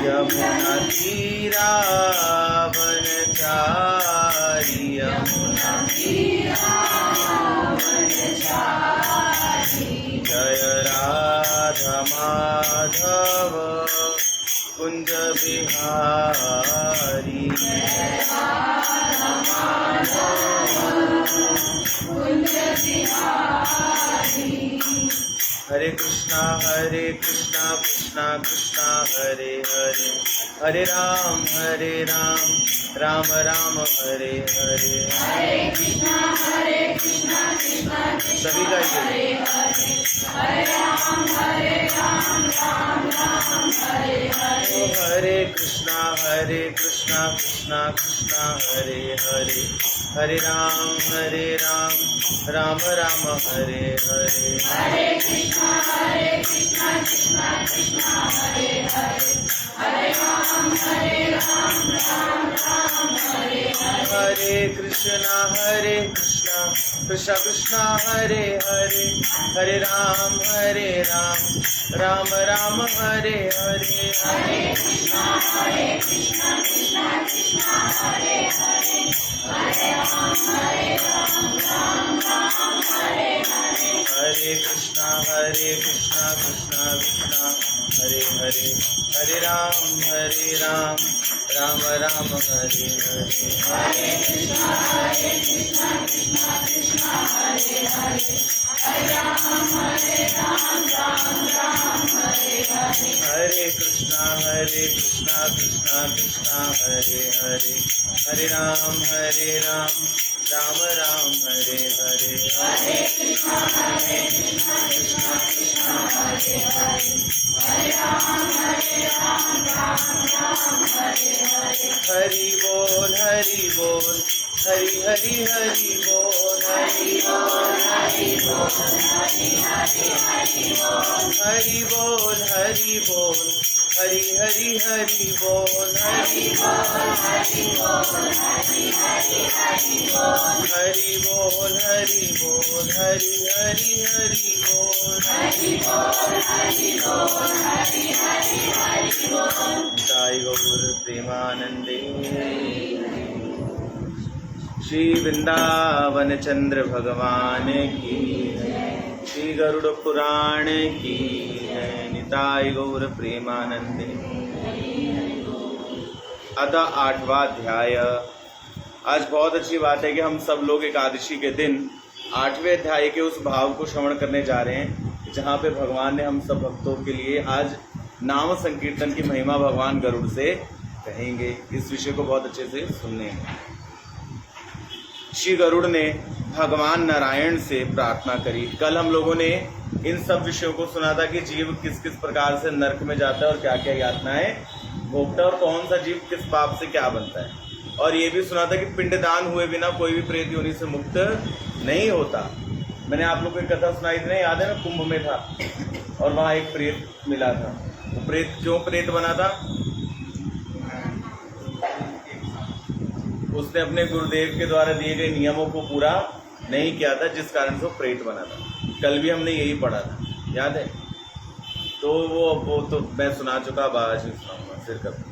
यमुना तीरा वनचारी यमुना जय राधा माधव कुंज बिहारी हरे कृष्णा कृष्णा कृष्णा हरे हरे हरे राम राम राम हरे हरे सभी का हरे कृष्णा कृष्णा कृष्णा हरे हरे हरे राम राम राम हरे हरे हरे कृष्णा कृष्णा कृष्णा हरे हरे हरे राम राम हरे हरे हरे कृष्णा कृष्णा कृष्णा हरे हरे हरे राम राम राम हरे हरे हरे कृष्णा कृष्णा कृष्णा हरे हरे हरे राम राम हरे हरे हरे कृष्णा कृष्णा कृष्णा हरे हरे हरे राम राम राम हरे हरे हरे कृष्णा कृष्णा कृष्णा हरे हरे हरे राम राम हरे हरे हरे कृष्णा कृष्णा कृष्णा हरे हरे हरे राम राम हरे हरे हरे कृष्णा कृष्णा कृष्णा हरे हरे हरे राम राम हरे हरे हरि बोल हरि बोल हरि हरि हरि बोल हरि बोल हरि बोल हरि हरि हरि बोल हरि बोल हरि बोल हरि हरि हरि बोल हरि बोल हरि बोल हरि हरि हरि बोल हरि बोल हरि बोल हरि हरि हरि बोल हरि बोल हरि बोल हरि हरि हरि बोल जय गौर प्रेमानंदे श्री वृंदावन चंद्र भगवान की श्री गरुड़ पुराण की निताय गौर प्रेमानंदे। अतः 8वां अध्याय। आज बहुत अच्छी बात है कि हम सब लोग एकादशी के दिन 8वें अध्याय के उस भाव को श्रवण करने जा रहे हैं जहाँ पे भगवान ने हम सब भक्तों के लिए आज नाम संकीर्तन की महिमा भगवान गरुड़ से कहेंगे। इस विषय को बहुत अच्छे से सुनने हैं। श्री गरुड़ ने भगवान नारायण से प्रार्थना करी। कल हम लोगों ने इन सब विषयों को सुना था कि जीव किस किस प्रकार से नरक में जाता है और क्या क्या यातनाएं भोगता है और कौन सा जीव किस पाप से क्या बनता है। और ये भी सुना था कि पिंडदान हुए बिना कोई भी प्रेत योनि से मुक्त नहीं होता। मैंने आप लोग को एक कथा सुनाई थी ना, याद है ना, कुंभ में था और वहाँ एक प्रेत मिला था। वो प्रेत क्यों प्रेत बना था? उसने अपने गुरुदेव के द्वारा दिए गए नियमों को पूरा नहीं किया था, जिस कारण से वो प्रेत बना था। कल भी हमने यही पढ़ा था, याद है? तो वो तो मैं सुना चुका, आज भी सुनाऊंगा फिर कभी।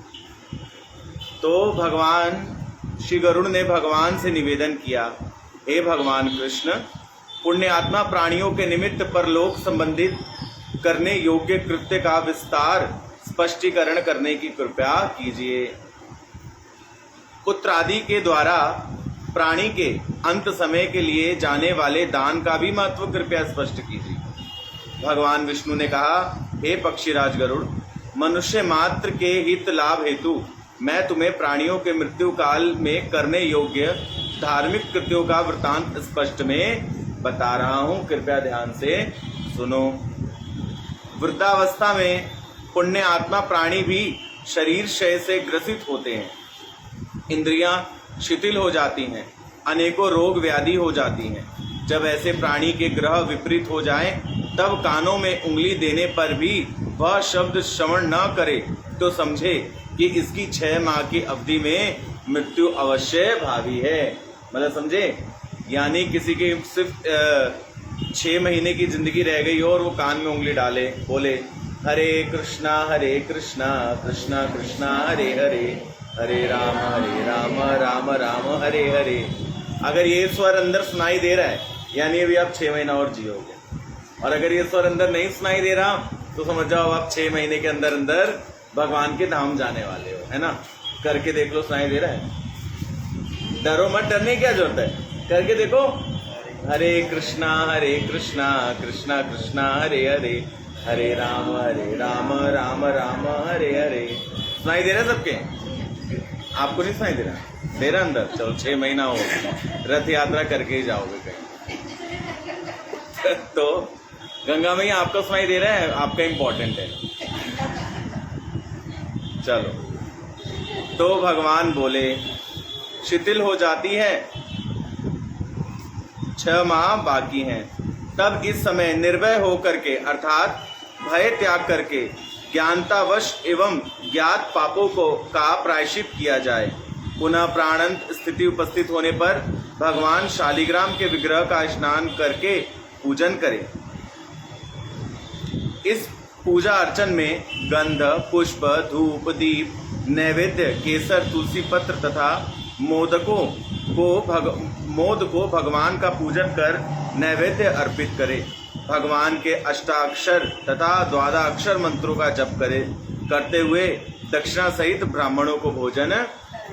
तो भगवान श्री गरुड़ ने भगवान से निवेदन किया, हे भगवान कृष्ण, पुण्य आत्मा प्राणियों के निमित्त परलोक संबंधित करने योग्य कृत्य का विस्तार स्पष्टीकरण करने की कृपा कीजिए। पुत्र आदि के द्वारा प्राणी के अंत समय के लिए जाने वाले दान का भी महत्व कृपया स्पष्ट कीजिए। भगवान विष्णु ने कहा, हे पक्षीराज गरुड़, मनुष्य मात्र के हित लाभ हेतु मैं तुम्हें प्राणियों के मृत्यु काल में करने योग्य धार्मिक कृत्यों का वृतांत स्पष्ट में बता रहा हूँ, कृपया ध्यान से सुनो। वृद्धावस्था में पुण्य आत्मा प्राणी भी शरीर क्षय से ग्रसित होते हैं, इंद्रियां शिथिल हो जाती हैं, अनेकों रोग व्याधि हो जाती हैं। जब ऐसे प्राणी के ग्रह विपरीत हो जाएं, तब कानों में उंगली देने पर भी वह शब्द श्रवण न करे तो समझे कि इसकी 6 माह की अवधि में मृत्यु अवश्य भावी है। मतलब समझे, यानी किसी की सिर्फ 6 महीने की जिंदगी रह गई हो और वो कान में उंगली डाले, बोले हरे कृष्णा कृष्णा कृष्णा हरे हरे, हरे राम राम राम हरे हरे। अगर ये स्वर अंदर सुनाई दे रहा है यानी अभी आप 6 महीना और जियोगे, और अगर ये स्वर अंदर नहीं सुनाई दे रहा तो समझ जाओ आप 6 महीने के अंदर अंदर भगवान के धाम जाने वाले हो, है ना। करके देख लो, सुनाई दे रहा है, डरो मत, डरने की क्या जरूरत है, करके देखो। हरे कृष्णा कृष्णा कृष्णा हरे हरे, हरे राम राम राम हरे हरे। सुनाई दे रहा है सबके? आपको नहीं सुनाई दे रहा? दे रहा अंदर? चलो 6 महीना हो, रथ यात्रा करके ही जाओगे कहीं। तो गंगा मैया आपको सुनाई दे रहा है, आपका इम्पोर्टेंट है। चलो, तो भगवान बोले शिथिल हो जाती है, 6 माह बाकी हैं। तब इस समय निर्भय होकर के अर्थात भय त्याग करके ज्ञानतावश एवं ज्ञात पापों का प्रायश्चित किया जाए। पुनः प्राणंत स्थिति उपस्थित होने पर भगवान शालिग्राम के विग्रह का स्नान करके पूजन करें। इस पूजा अर्चन में गंध, पुष्प, धूप, दीप, नैवेद्य, केसर, तुलसी पत्र तथा मोद को भगवान का पूजन कर नैवेद्य अर्पित करे। भगवान के अष्टाक्षर तथा द्वादशाक्षर मंत्रों का जप करते हुए दक्षिणा सहित ब्राह्मणों को भोजन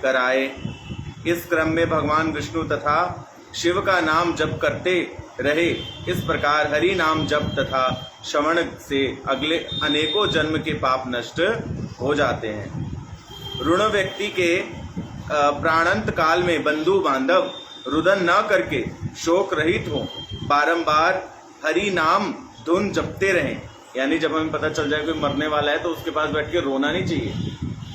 कराए। इस क्रम में भगवान विष्णु तथा शिव का नाम जप करते रहे। इस प्रकार हरि नाम जप तथा श्रवण से अगले अनेकों जन्म के पाप नष्ट हो जाते हैं। ऋण व्यक्ति के प्राणांत काल में बंधु बांधव रुदन न करके शोक रहित हो, बारंबार हरि नाम धुन जपते रहें। यानी जब हमें पता चल जाए कोई मरने वाला है तो उसके पास बैठ के रोना नहीं चाहिए,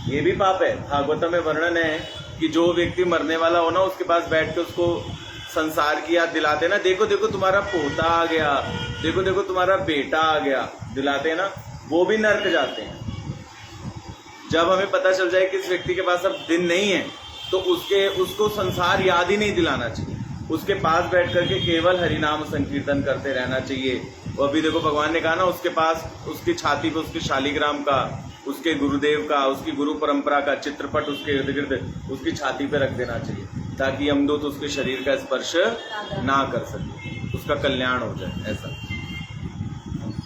ये भी पाप है। भागवत में वर्णन है कि जो व्यक्ति मरने वाला हो ना, उसके पास बैठ के उसको संसार की याद दिलाते ना, देखो देखो तुम्हारा पोता आ गया, देखो देखो तुम्हारा बेटा आ गया, दिलाते ना, वो भी नर्क जाते हैं। जब हमें पता चल जाए कि इस व्यक्ति के पास अब दिन नहीं है तो उसको संसार याद ही नहीं दिलाना चाहिए, उसके पास बैठ करके केवल हरिनाम संकीर्तन करते रहना चाहिए। वो अभी देखो भगवान ने कहा ना, उसके पास उसकी छाती पे उसके शालिग्राम का, उसके गुरुदेव का, उसकी गुरु परंपरा का चित्रपट उसके इर्द गिर्द उसकी छाती पे रख देना चाहिए, ताकि यमदूत उसके शरीर का स्पर्श ना कर सके, उसका कल्याण हो जाए। ऐसा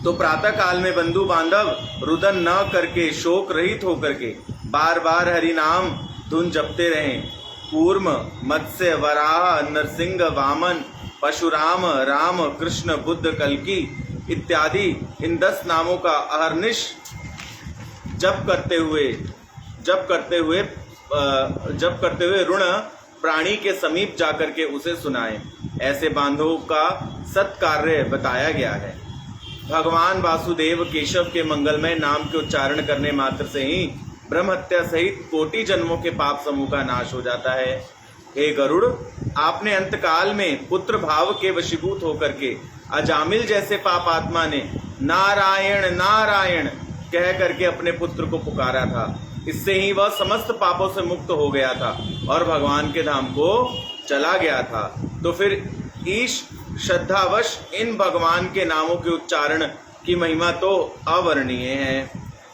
तो प्रातः काल में बंधु बांधव रुदन न करके शोक रहित होकर के बार बार हरि नाम धुन जपते रहें। कूर्म, मत्स्य, वराह, नरसिंह, वामन, परशुराम, राम, कृष्ण, बुद्ध, कल्कि इत्यादि इन 10 नामों का अहर्निश जप करते हुए ऋण प्राणी के समीप जाकर के उसे सुनाएं। ऐसे बांधवों का सत्कार्य बताया गया है। भगवान वासुदेव केशव के मंगलमय नाम के उच्चारण करने मात्र से ही ब्रह्म हत्या सहित कोटि जन्मों के पाप समूह का नाश हो जाता है। हे गरुड़, आपने अंतकाल में पुत्र भाव के वशीभूत होकर के अजामिल जैसे पाप आत्मा ने नारायण नारायण कह करके अपने पुत्र को पुकारा था। इससे ही वह समस्त पापों से मुक्त हो गया था और भगवान के धाम को चला गया था। तो फिर ईश श्रद्धावश इन भगवान के नामों के उच्चारण की महिमा तो अवर्णनीय है।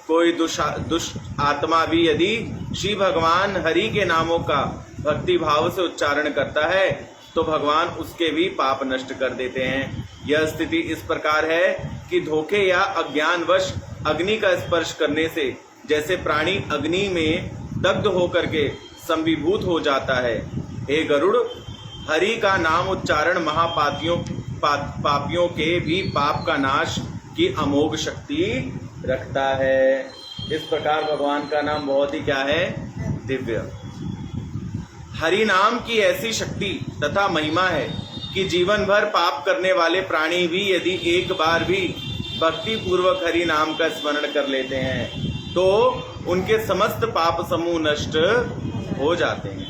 कोई दुष्ट आत्मा भी यदि श्री भगवान हरि के नामों का भक्ति भाव से उच्चारण करता है तो भगवान उसके भी पाप नष्ट कर देते हैं। यह स्थिति इस प्रकार है कि धोखे या अज्ञानवश अग्नि का स्पर्श करने से जैसे प्राणी अग्नि में दग्ध होकर के संविभूत हो जाता है। हे गरुड़, हरि का नाम उच्चारण पापियों के भी पाप का नाश की अमोघ शक्ति रखता है। इस प्रकार भगवान का नाम बहुत ही क्या है, दिव्य। हरि नाम की ऐसी शक्ति तथा महिमा है कि जीवन भर पाप करने वाले प्राणी भी यदि एक बार भी भक्ति पूर्वक हरि नाम का स्मरण कर लेते हैं तो उनके समस्त पाप समूह नष्ट हो जाते हैं।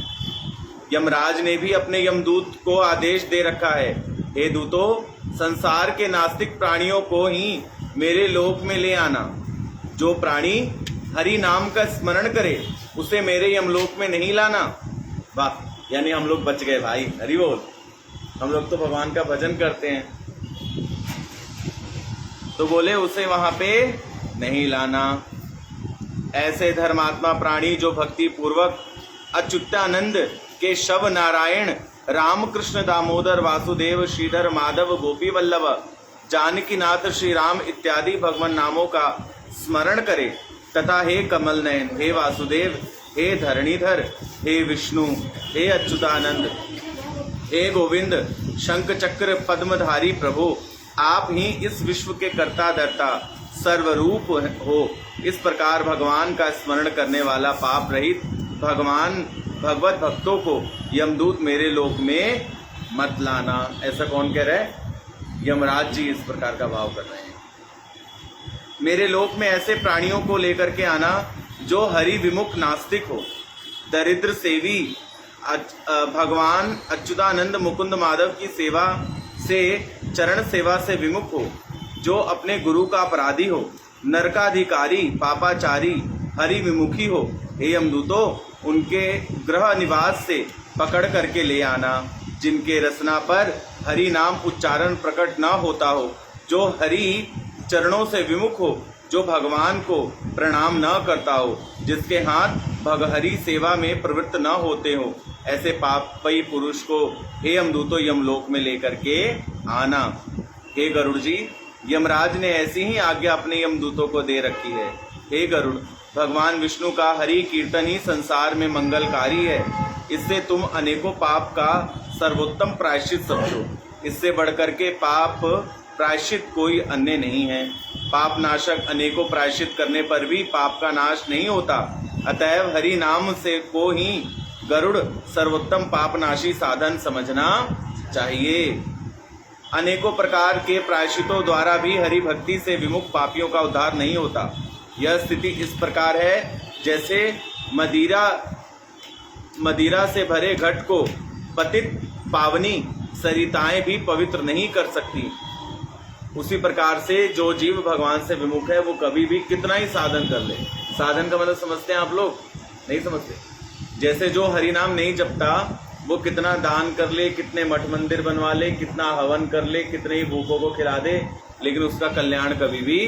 यमराज ने भी अपने यमदूत को आदेश दे रखा है, हे दूतों, संसार के नास्तिक प्राणियों को ही मेरे लोक में ले आना। जो प्राणी हरि नाम का स्मरण करे उसे मेरे यमलोक में नहीं लाना। वाह, यानी हम लोग बच गए भाई, हरि बोल। हम लोग तो भगवान का भजन करते हैं, तो बोले उसे वहां पे नहीं लाना। ऐसे धर्मात्मा प्राणी जो भक्ति पूर्वक अच्युतानंद के शव नारायण रामकृष्ण दामोदर वासुदेव श्रीधर माधव गोपी वल्लभ जानकीनाथ श्री राम इत्यादि भगवान नामों का स्मरण करे तथा हे कमल नयन, हे वासुदेव, हे धरणीधर, हे विष्णु, हे अच्युतानंद, हे गोविंद, शंख चक्र पद्मधारी प्रभु, आप ही इस विश्व के कर्ता धर्ता सर्वरूप हो। इस प्रकार भगवान का स्मरण करने वाला पाप रहित भगवत भक्तों को यमदूत मेरे लोक में मत लाना। ऐसा कौन कह रहा है? यमराज जी इस प्रकार का भाव कर रहे हैं। मेरे लोक में ऐसे प्राणियों को लेकर के आना जो हरि विमुख नास्तिक हो, दरिद्र सेवी, भगवान अच्युतानंद मुकुंद माधव की सेवा से, चरण सेवा से विमुख हो, जो अपने गुरु का अपराधी हो, नरकाधिकारी, पापाचारी, हरि विमुखी हो। हे यमदूतों, उनके गृह निवास से पकड़ करके ले आना, जिनके रसना पर हरि नाम उच्चारण प्रकट न होता हो, जो हरि चरणों से विमुख हो, जो भगवान को प्रणाम न करता हो, जिसके हाथ भगहरि सेवा में प्रवृत्त न होते हो, ऐसे पापी पुरुष को हे यमदूतों यमलोक में लेकर के आना। हे गरुड़ जी, यमराज ने ऐसी ही आज्ञा अपने यमदूतों को दे रखी है। हे गरुड़, भगवान विष्णु का हरि कीर्तन ही संसार में मंगलकारी है। इससे तुम अनेकों पाप का सर्वोत्तम प्रायश्चित समझो। इससे बढ़कर के पाप प्रायश्चित कोई अन्य नहीं है। पाप नाशक अनेकों प्रायश्चित करने पर भी पाप का नाश नहीं होता। अतएव हरि नाम से को ही गरुड़ सर्वोत्तम पापनाशी साधन समझना चाहिए। अनेकों प्रकार के प्रायश्चितों द्वारा भी हरि भक्ति से विमुख पापियों का उद्धार नहीं होता। यह स्थिति इस प्रकार है जैसे मदिरा से भरे घट को पतित पावनी सरिताएं भी पवित्र नहीं कर सकती। उसी प्रकार से जो जीव भगवान से विमुख है वो कभी भी कितना ही साधन कर ले, साधन का मतलब समझते हैं आप लोग? नहीं समझते। जैसे जो हरि नाम नहीं जपता वो कितना दान कर ले, कितने मठ मंदिर बनवा ले, कितना हवन कर ले, कितने ही भूखों को खिला दे, लेकिन उसका कल्याण कभी भी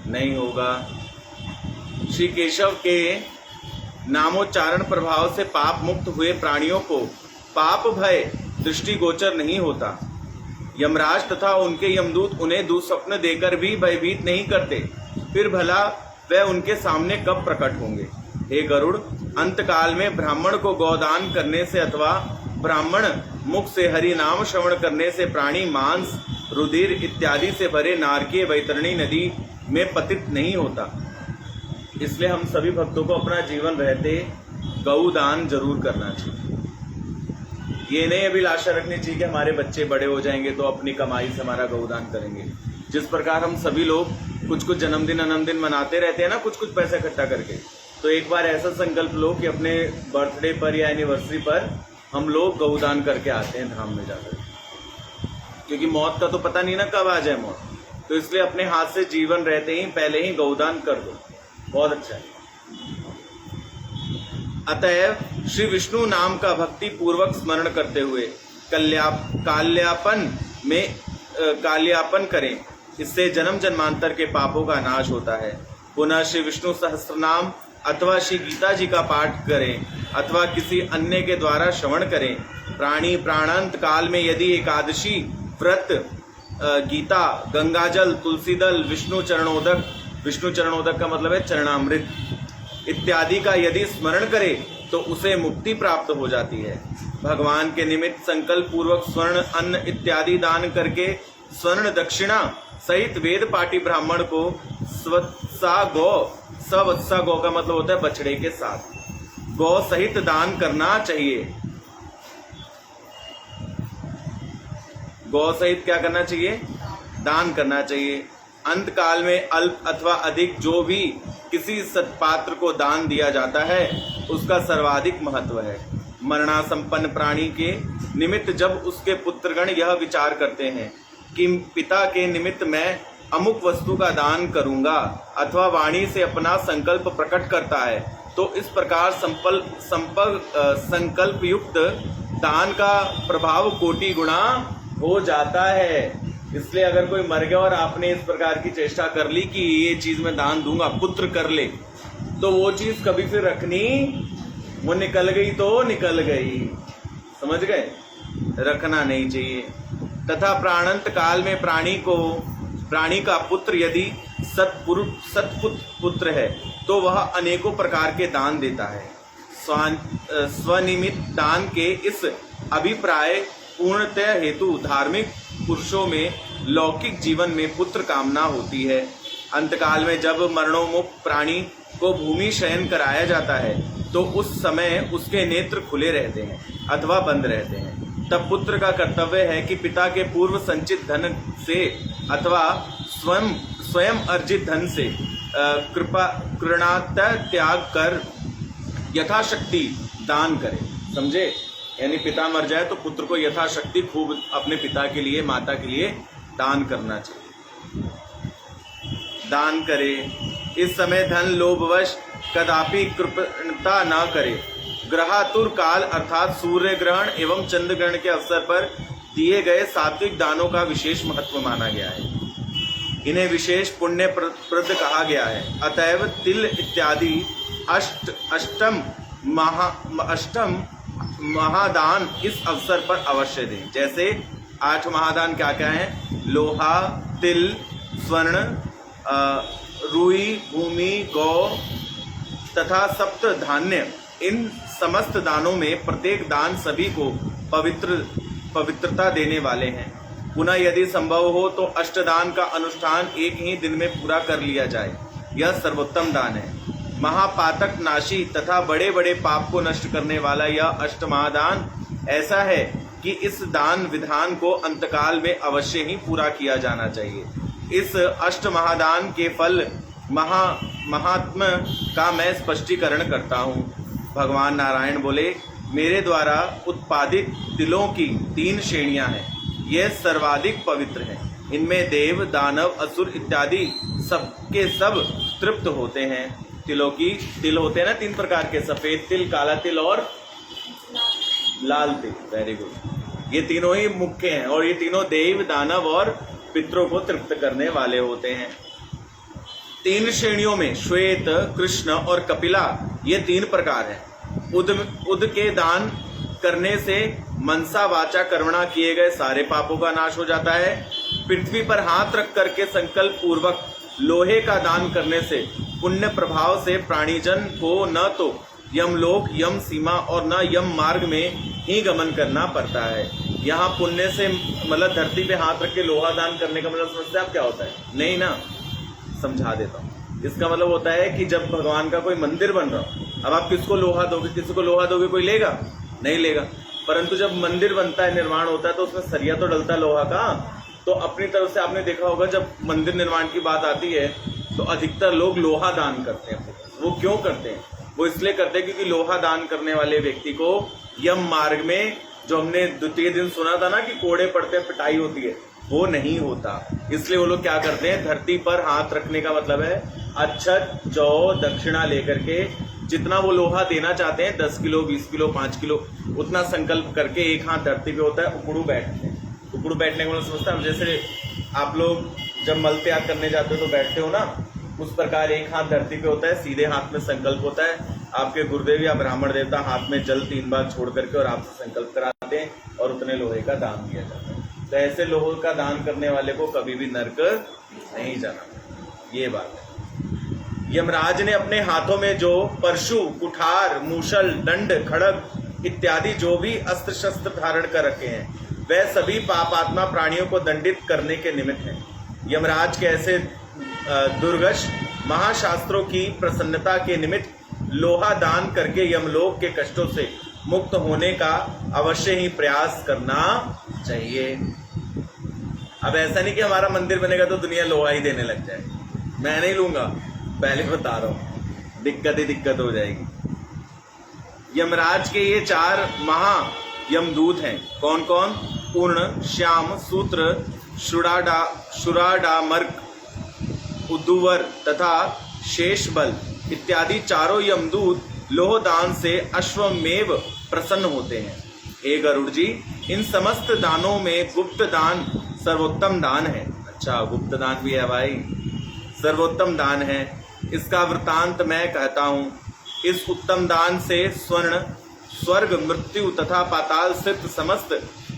नहीं होगा। श्री केशव के नामोच्चारण प्रभाव से पाप मुक्त हुए प्राणियों को पाप भय दृष्टिगोचर नहीं होता। यमराज तथा उनके यमदूत उन्हें दुस्वप्न देकर भी भयभीत नहीं करते, फिर भला वह उनके सामने कब प्रकट होंगे? हे गरुड़, अंतकाल में ब्राह्मण को गौदान करने से अथवा ब्राह्मण मुख से हरि नाम श्रवण करने से प्राणी मांस, रुधिर इत्यादि से भरे नारकीय वैतरणी नदी में पतित नहीं होता। इसलिए हम सभी भक्तों को अपना जीवन रहते गौदान जरूर करना चाहिए। ये नहीं अभिलाषा रखनी चाहिए कि हमारे बच्चे बड़े हो जाएंगे तो अपनी कमाई से हमारा गौदान करेंगे। जिस प्रकार हम सभी लोग कुछ कुछ जन्मदिन अनंतदिन मनाते रहते हैं ना, कुछ कुछ पैसा इकट्ठा करके, तो एक बार ऐसा संकल्प लो कि अपने बर्थडे पर या एनिवर्सरी पर हम लोग गौदान करके आते हैं धाम में जाकर, क्योंकि मौत का तो पता नहीं ना कब आ जाए मौत। तो इसलिए अपने हाथ से जीवन रहते ही पहले ही गौदान कर दो, बहुत अच्छा है। अतएव श्री विष्णु नाम का भक्ति पूर्वक स्मरण करते हुए काल्यापन करें। इससे जन्म जन्मांतर के पापों का नाश होता है। पुनः श्री विष्णु सहस्त्रनाम अथवा श्री गीता जी का पाठ करें अथवा किसी अन्य के द्वारा श्रवण करें। प्राणी प्राणांत काल में यदि एकादशी व्रत, गीता, गंगाजल, तुलसी दल, विष्णु चरणोदक का मतलब है चरणामृत इत्यादि का यदि स्मरण करे तो उसे मुक्ति प्राप्त हो जाती है। भगवान के निमित्त संकल्प पूर्वक स्वर्ण अन्न इत्यादि दान करके स्वर्ण दक्षिणा सहित वेद पाठी ब्राह्मण को सवत्सा गौ का मतलब होता है बछड़े के साथ गौ सहित दान करना चाहिए। गौ सहित क्या करना चाहिए? दान करना चाहिए। अंत काल में अल्प अथवा अधिक जो भी किसी सत्पात्र को दान दिया जाता है उसका सर्वाधिक महत्व है। मरणासंपन्न प्राणी के निमित्त जब उसके पुत्रगण यह विचार करते हैं कि पिता के निमित्त मैं अमुक वस्तु का दान करूंगा अथवा वाणी से अपना संकल्प प्रकट करता है, तो इस प्रकार संकल्प युक्त दान का प्रभाव कोटि गुणा हो जाता है। इसलिए अगर कोई मर गया और आपने इस प्रकार की चेष्टा कर ली कि ये चीज मैं दान दूंगा, पुत्र कर ले, तो वो चीज कभी फिर रखनी, वो निकल गई तो निकल गई, समझ गए, रखना नहीं चाहिए। तथा प्राणांत काल में प्राणी का पुत्र यदि सत्पुत्र है तो वह अनेकों प्रकार के दान देता है। स्वनिमित दान के इस अभिप्राय पूर्णतः हेतु धार्मिक पुरुषों में लौकिक जीवन में पुत्र कामना होती है। अंतकाल में जब मरणोन्मुख प्राणी को भूमि शयन कराया जाता है तो उस समय उसके नेत्र खुले रहते हैं अथवा बंद रहते हैं। तब पुत्र का कर्तव्य है कि पिता के पूर्व संचित धन से अथवा स्वयं अर्जित धन से कृणात त्याग कर यथाशक्ति दान करे। समझे, यानी पिता मर जाए तो पुत्र को यथाशक्ति खूब अपने पिता के लिए, माता के लिए दान करना चाहिए, दान करे। इस समय धन लोभवश कदापि कृपणता न करे। ग्रहातुर काल अर्थात सूर्य ग्रहण एवं चंद्र ग्रहण के अवसर पर दिए गए सात्विक दानों का विशेष महत्व माना गया है। इन्हें विशेष पुण्य प्रद कहा गया है। अतएव तिल इत्यादि अष्टम महादान इस अवसर पर अवश्य दें। जैसे 8 महादान क्या क्या हैं? लोहा, तिल, स्वर्ण, रुई, भूमि, गौ तथा सप्त धान्य। इन समस्त दानों में प्रत्येक दान सभी को पवित्रता देने वाले हैं। पुनः यदि संभव हो तो अष्टदान का अनुष्ठान एक ही दिन में पूरा कर लिया जाए, यह सर्वोत्तम दान है। महापातक नाशी तथा बड़े बड़े पाप को नष्ट करने वाला यह अष्ट महादान ऐसा है कि इस दान विधान को अंतकाल में अवश्य ही पूरा किया जाना चाहिए। इस अष्ट महादान के फल महात्म का मैं स्पष्टीकरण करता हूँ। भगवान नारायण बोले, मेरे द्वारा उत्पादित तिलों की 3 श्रेणियां हैं। ये सर्वाधिक पवित्र हैं। इनमें देव, दानव, असुर इत्यादि सबके सब तृप्त होते हैं। तिल होते हैं ना 3 प्रकार के, सफेद तिल, काला तिल और लाल तिल। Very good. ये तीनों ही मुख्य हैं और ये तीनों देव, दानव और पितरों को तृप्त करने वाले होते हैं। 3 श्रेणियों में श्वेत, कृष्ण और कपिला ये 3 प्रकार हैं। उद के दान करने से मनसा वाचा कर्मणा किए गए सारे पापों का नाश हो जाता है। पृथ्वी पर हाथ रख करके संकल्प पूर्वक लोहे का दान करने से पुण्य प्रभाव से प्राणीजन को न तो यमलोक, यम सीमा और न यम मार्ग में ही गमन करना पड़ता है। यहाँ पुण्य से मतलब धरती पे हाथ रख के लोहा दान करने का मतलब समझते आप क्या होता है? नहीं ना, समझा देता हूँ। इसका मतलब होता है कि जब भगवान का कोई मंदिर बन रहा हो, अब आप किसको लोहा दोगे? किसी को लोहा दोगे कोई लेगा? नहीं लेगा। परंतु जब मंदिर बनता है, निर्माण होता है, तो उसमें सरिया तो डलता है लोहा का। तो अपनी तरफ से आपने देखा होगा जब मंदिर निर्माण की बात आती है तो अधिकतर लोग लोहा दान करते हैं। वो क्यों करते हैं? वो इसलिए करते हैं क्योंकि लोहा दान करने वाले व्यक्ति को यम मार्ग में, जो हमने द्वितीय दिन सुना था ना कि कोड़े पड़ते हैं, पिटाई होती है, वो नहीं होता। इसलिए वो लोग क्या करते हैं, धरती पर हाथ रखने का मतलब है अक्षत, जौ, दक्षिणा लेकर के जितना वो लोहा देना चाहते हैं, 10 किलो, 20 किलो, 5 किलो, उतना संकल्प करके एक हाथ धरती पे होता है, उकड़ू बैठते हैं। उकड़ू बैठने का मतलब समझता है, जैसे आप लोग जब मल त्याग करने जाते हो तो बैठते हो ना, उस प्रकार एक हाथ धरती पे होता है, सीधे हाथ में संकल्प होता है। आपके गुरुदेव या ब्राह्मण देवता हाथ में जल 3 बार छोड़ करके और आपसे संकल्प कराते हैं और उतने लोहे का दान दिया जाता है। तो ऐसे लोहे का दान करने वाले को कभी भी नरक नहीं जाना। ये बात है। यमराज ने अपने हाथों में जो परशु, कुठार, मूसल, दंड, खड़ग इत्यादि जो भी अस्त्र शस्त्र धारण कर रखे हैं, वह सभी पापात्मा प्राणियों को दंडित करने के निमित्त हैं। यमराज के ऐसे दुर्गश महाशास्त्रों की प्रसन्नता के निमित्त लोहा दान करके यमलोक के कष्टों से मुक्त होने का अवश्य ही प्रयास करना चाहिए। अब ऐसा नहीं कि हमारा मंदिर बनेगा तो दुनिया लोहा ही देने लग जाए। मैं नहीं लूंगा, पहले बता रहा हूं, दिक्कत ही दिक्कत हो जाएगी। यमराज के ये 4 महा यमदूत हैं। कौन कौन? पूर्ण, श्याम, सूत्र, शुराडामर्क, उद्दुवर तथा शेषबल इत्यादि चारों यमदूत लोहदान से अश्वमेव प्रसन्न होते हैं। हे गरुड़ जी, इन समस्त दानों में गुप्त दान सर्वोत्तम दान है। अच्छा, गुप्त दान भी है भाई, सर्वोत्तम दान है। इसका वृतांत मैं कहता हूँ। इस उत्तम दान से स्वर्ण, स्वर्ग, मृत्यु तथा पाताल स्थित समस्त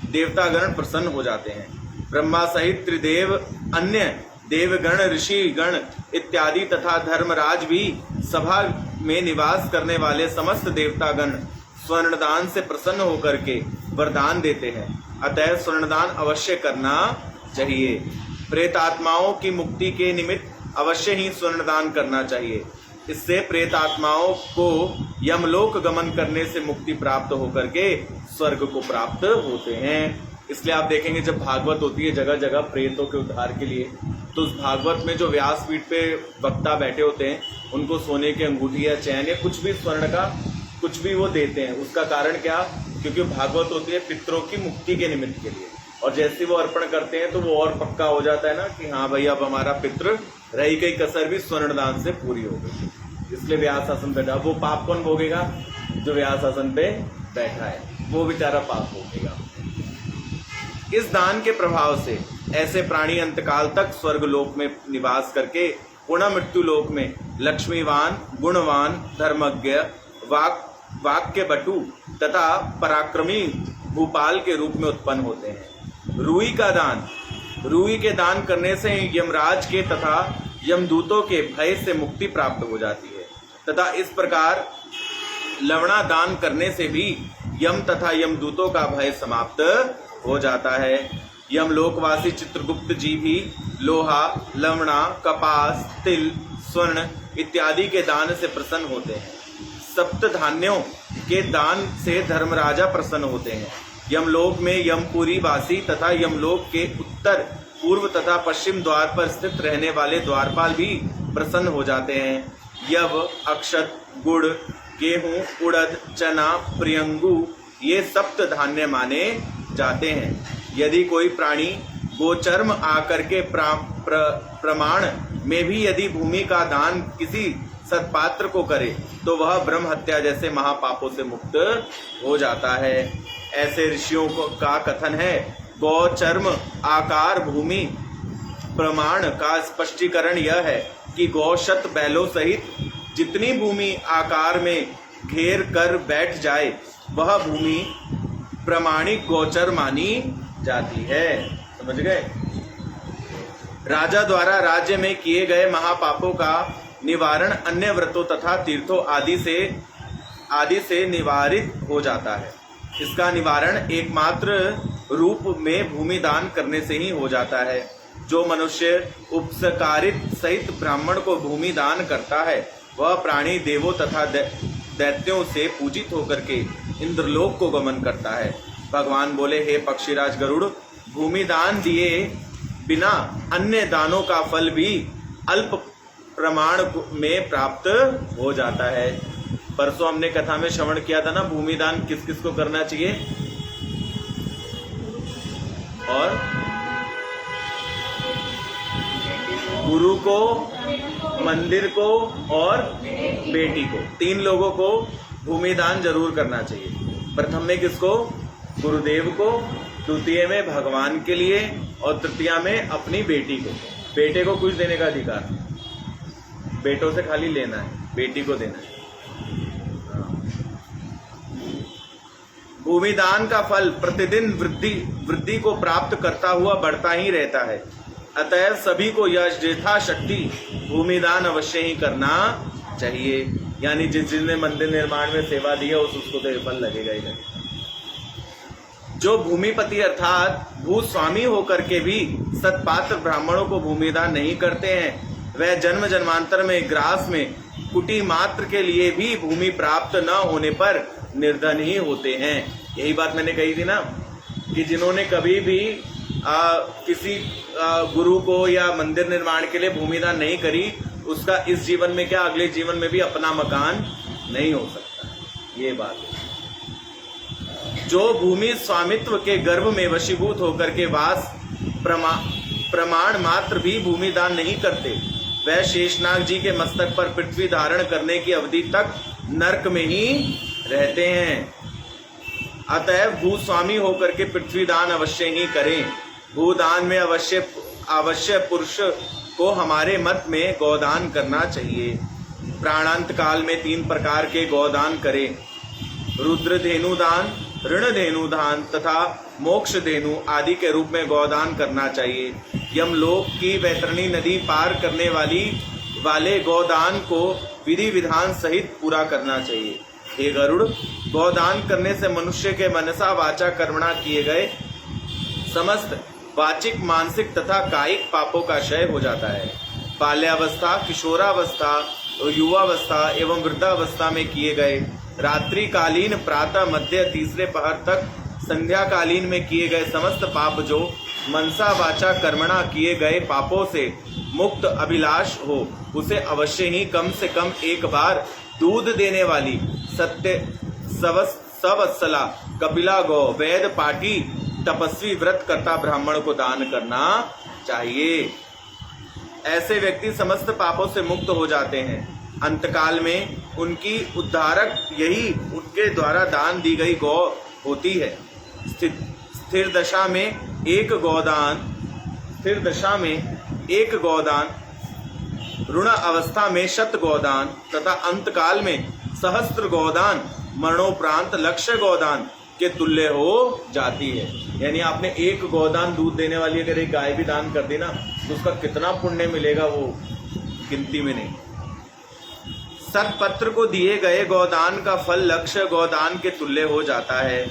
देवतागण प्रसन्न हो जाते हैं। ब्रह्मा सहित त्रिदेव, अन्य देवगण, ऋषि गण इत्यादि तथा धर्मराज भी, सभा में निवास करने वाले समस्त देवतागण स्वर्णदान से प्रसन्न होकर के वरदान देते हैं। अतः स्वर्णदान अवश्य करना चाहिए। प्रेतात्माओं की मुक्ति के निमित्त अवश्य ही स्वर्णदान करना चाहिए। इससे प्रेतात्माओं को यमलोक गमन करने से मुक्ति प्राप्त होकर के स्वर्ग को प्राप्त होते हैं। इसलिए आप देखेंगे जब भागवत होती है जगह जगह प्रेतों के उद्धार के लिए, तो उस भागवत में जो व्यासपीठ पे वक्ता बैठे होते हैं उनको सोने की अंगूठी या चैन या कुछ भी स्वर्ण का कुछ भी वो देते हैं। उसका कारण क्या? क्योंकि भागवत होती है पितरों की मुक्ति के निमित्त के लिए, और जैसे वो अर्पण करते हैं तो वो और पक्का हो जाता है ना कि हाँ भाई अब हमारा पितृ रही गई कसर भी स्वर्ण दान से पूरी हो गई। इसलिए व्यास आसन बैठा। वो पाप कौन भोगेगा? जो व्यास आसन पे बैठा है वो बेचारा पाप भोगेगा। इस दान के प्रभाव से ऐसे प्राणी अंतकाल तक स्वर्ग लोक में निवास करके पुनः मृत्यु लोक में लक्ष्मीवान, गुणवान, धर्मज्ञ, वाक्य बटु तथा पराक्रमी भूपाल के रूप में उत्पन्न होते हैं। रूई का दान, रूई के दान करने से यमराज के तथा यमदूतों के भय से मुक्ति प्राप्त हो जाती है तथा इस प्रकार लवणा दान करने से भी यम तथा यमदूतों का भय समाप्त हो जाता है। यमलोकवासी चित्रगुप्त जी भी लोहा, लवणा, कपास, तिल, स्वर्ण इत्यादि के दान से प्रसन्न होते हैं। सप्त धान्यों के दान से धर्मराजा प्रसन्न होते हैं। यमलोक में यमपुरी वासी तथा यमलोक के उत्तर, पूर्व तथा पश्चिम द्वार पर स्थित रहने वाले द्वारपाल भी प्रसन्न हो जाते हैं। यव, अक्षत, गुड़, गेहूं, उड़द, चना, प्रियंगु ये सप्त धान्य माने जाते हैं। यदि कोई प्राणी गोचर्म आकर के प्रमाण में भी यदि भूमि का दान किसी सत्पात्र को करे तो वह ब्रह्म हत्या जैसे महापापों से मुक्त हो जाता है। ऐसे ऋषियों का कथन है। गौचर्म आकार भूमि प्रमाण का स्पष्टीकरण यह है कि गौशत बैलों सहित जितनी भूमि आकार में घेर कर बैठ जाए वह भूमि प्रमाणिक गोचर मानी जाती है। समझ गए? राजा द्वारा राज्य में किए गए महापापों का निवारण अन्य व्रतों तथा तीर्थों आदि से निवारित हो जाता है। इसका निवारण एकमात्र रूप में भूमि दान करने से ही हो जाता है। जो मनुष्य उपस्कारित सहित ब्राह्मण को भूमि दान करता है वह प्राणी देवों तथा दैत्यों से पूजित होकर के इंद्रलोक को गमन करता है। भगवान बोले, हे पक्षीराज गरुड़, भूमि दान दिए बिना अन्य दानों का फल भी अल्प प्रमाण में प्राप्त हो जाता है। परसों हमने कथा में श्रवण किया था ना, भूमि दान किस किस को करना चाहिए? और गुरु को, मंदिर को और बेटी को, 3 लोगों को भूमि दान जरूर करना चाहिए। प्रथम में किसको? गुरुदेव को, द्वितीय में भगवान के लिए और तृतीया में अपनी बेटी को। बेटे को कुछ देने का अधिकार, बेटों से खाली लेना है, बेटी को देना है। भूमि दान का फल प्रतिदिन वृद्धि को प्राप्त करता हुआ बढ़ता ही रहता है। अतः सभी को यथाशक्ति भूमि दान अवश्य ही करना चाहिए। यानी जिसने मंदिर निर्माण में सेवा दी है उसको तो फल लगेगा ही लगेगा। जो भूमिपति अर्थात भूस्वामी होकर के भी सत्पात्र ब्राह्मणों को भूमिदान नहीं करते हैं वह जन्म जन्मांतर में ग्रास में कुटी मात्र के लिए भी भूमि प्राप्त न होने पर निर्धन ही होते हैं। यही बात मैंने कही थी ना कि जिन्होंने कभी भी किसी गुरु को या मंदिर निर्माण के लिए भूमिदान नहीं करी उसका इस जीवन में क्या अगले जीवन में भी अपना मकान नहीं हो सकता। ये बात है। जो भूमि स्वामित्व के गर्भ में वशीभूत होकर के वास प्रमाण मात्र भी भूमि दान नहीं करते वह शेषनाग जी के मस्तक पर पृथ्वी धारण करने की अवधि तक नरक में ही रहते हैं। अतः भूस्वामी होकर के पृथ्वी दान अवश्य ही करें। भूदान में अवश्य पुरुष को हमारे मत में गौदान करना चाहिए। प्राणांत काल में 3 प्रकार के गौदान करें। रुद्र धेनु दान, ऋण धेनु दान तथा मोक्ष धेनु आदि के रूप में गौदान करना चाहिए। यमलोक की वैतरणी नदी पार करने वाले गौदान को विधि विधान सहित पूरा करना चाहिए। हे गरुड़, गौदान करने से मनुष्य के मनसा वाचा कर्मणा किए गए समस्त वाचिक, मानसिक तथा कायिक पापों का क्षय हो जाता है। बाल्यावस्था, किशोरावस्था, युवावस्था एवं वृद्धावस्था में किए गए रात्रिकालीन, प्रातः, मध्य, तीसरे पहर तक, संध्याकालीन में किए गए समस्त पाप जो मनसा वाचा कर्मणा किए गए पापों से मुक्त अभिलाष हो, उसे अवश्य ही कम से कम एक बार दूध देने वाली सवत्सला कपिला गौ, वेद पाठी, तपस्वी, व्रत करता ब्राह्मण को दान करना चाहिए। ऐसे व्यक्ति समस्त पापों से मुक्त हो जाते हैं। अंतकाल में उनकी उद्धारक यही उनके द्वारा दान दी गई गौ होती है। स्थिर दशा में एक गौदान, ऋण अवस्था में 100 गौदान तथा अंतकाल में सहस्त्र गौदान मरणोपरांत लक्ष्य गौदान के तुल्य हो जाती है। यानी आपने एक गौदान दूध देने वाली अगर एक गाय भी दान कर दी ना, तो उसका कितना पुण्य मिलेगा वो गिनती में नहीं। सतपत्र को दिए गए गौदान का फल लक्ष्य गौदान के तुल्य हो जाता है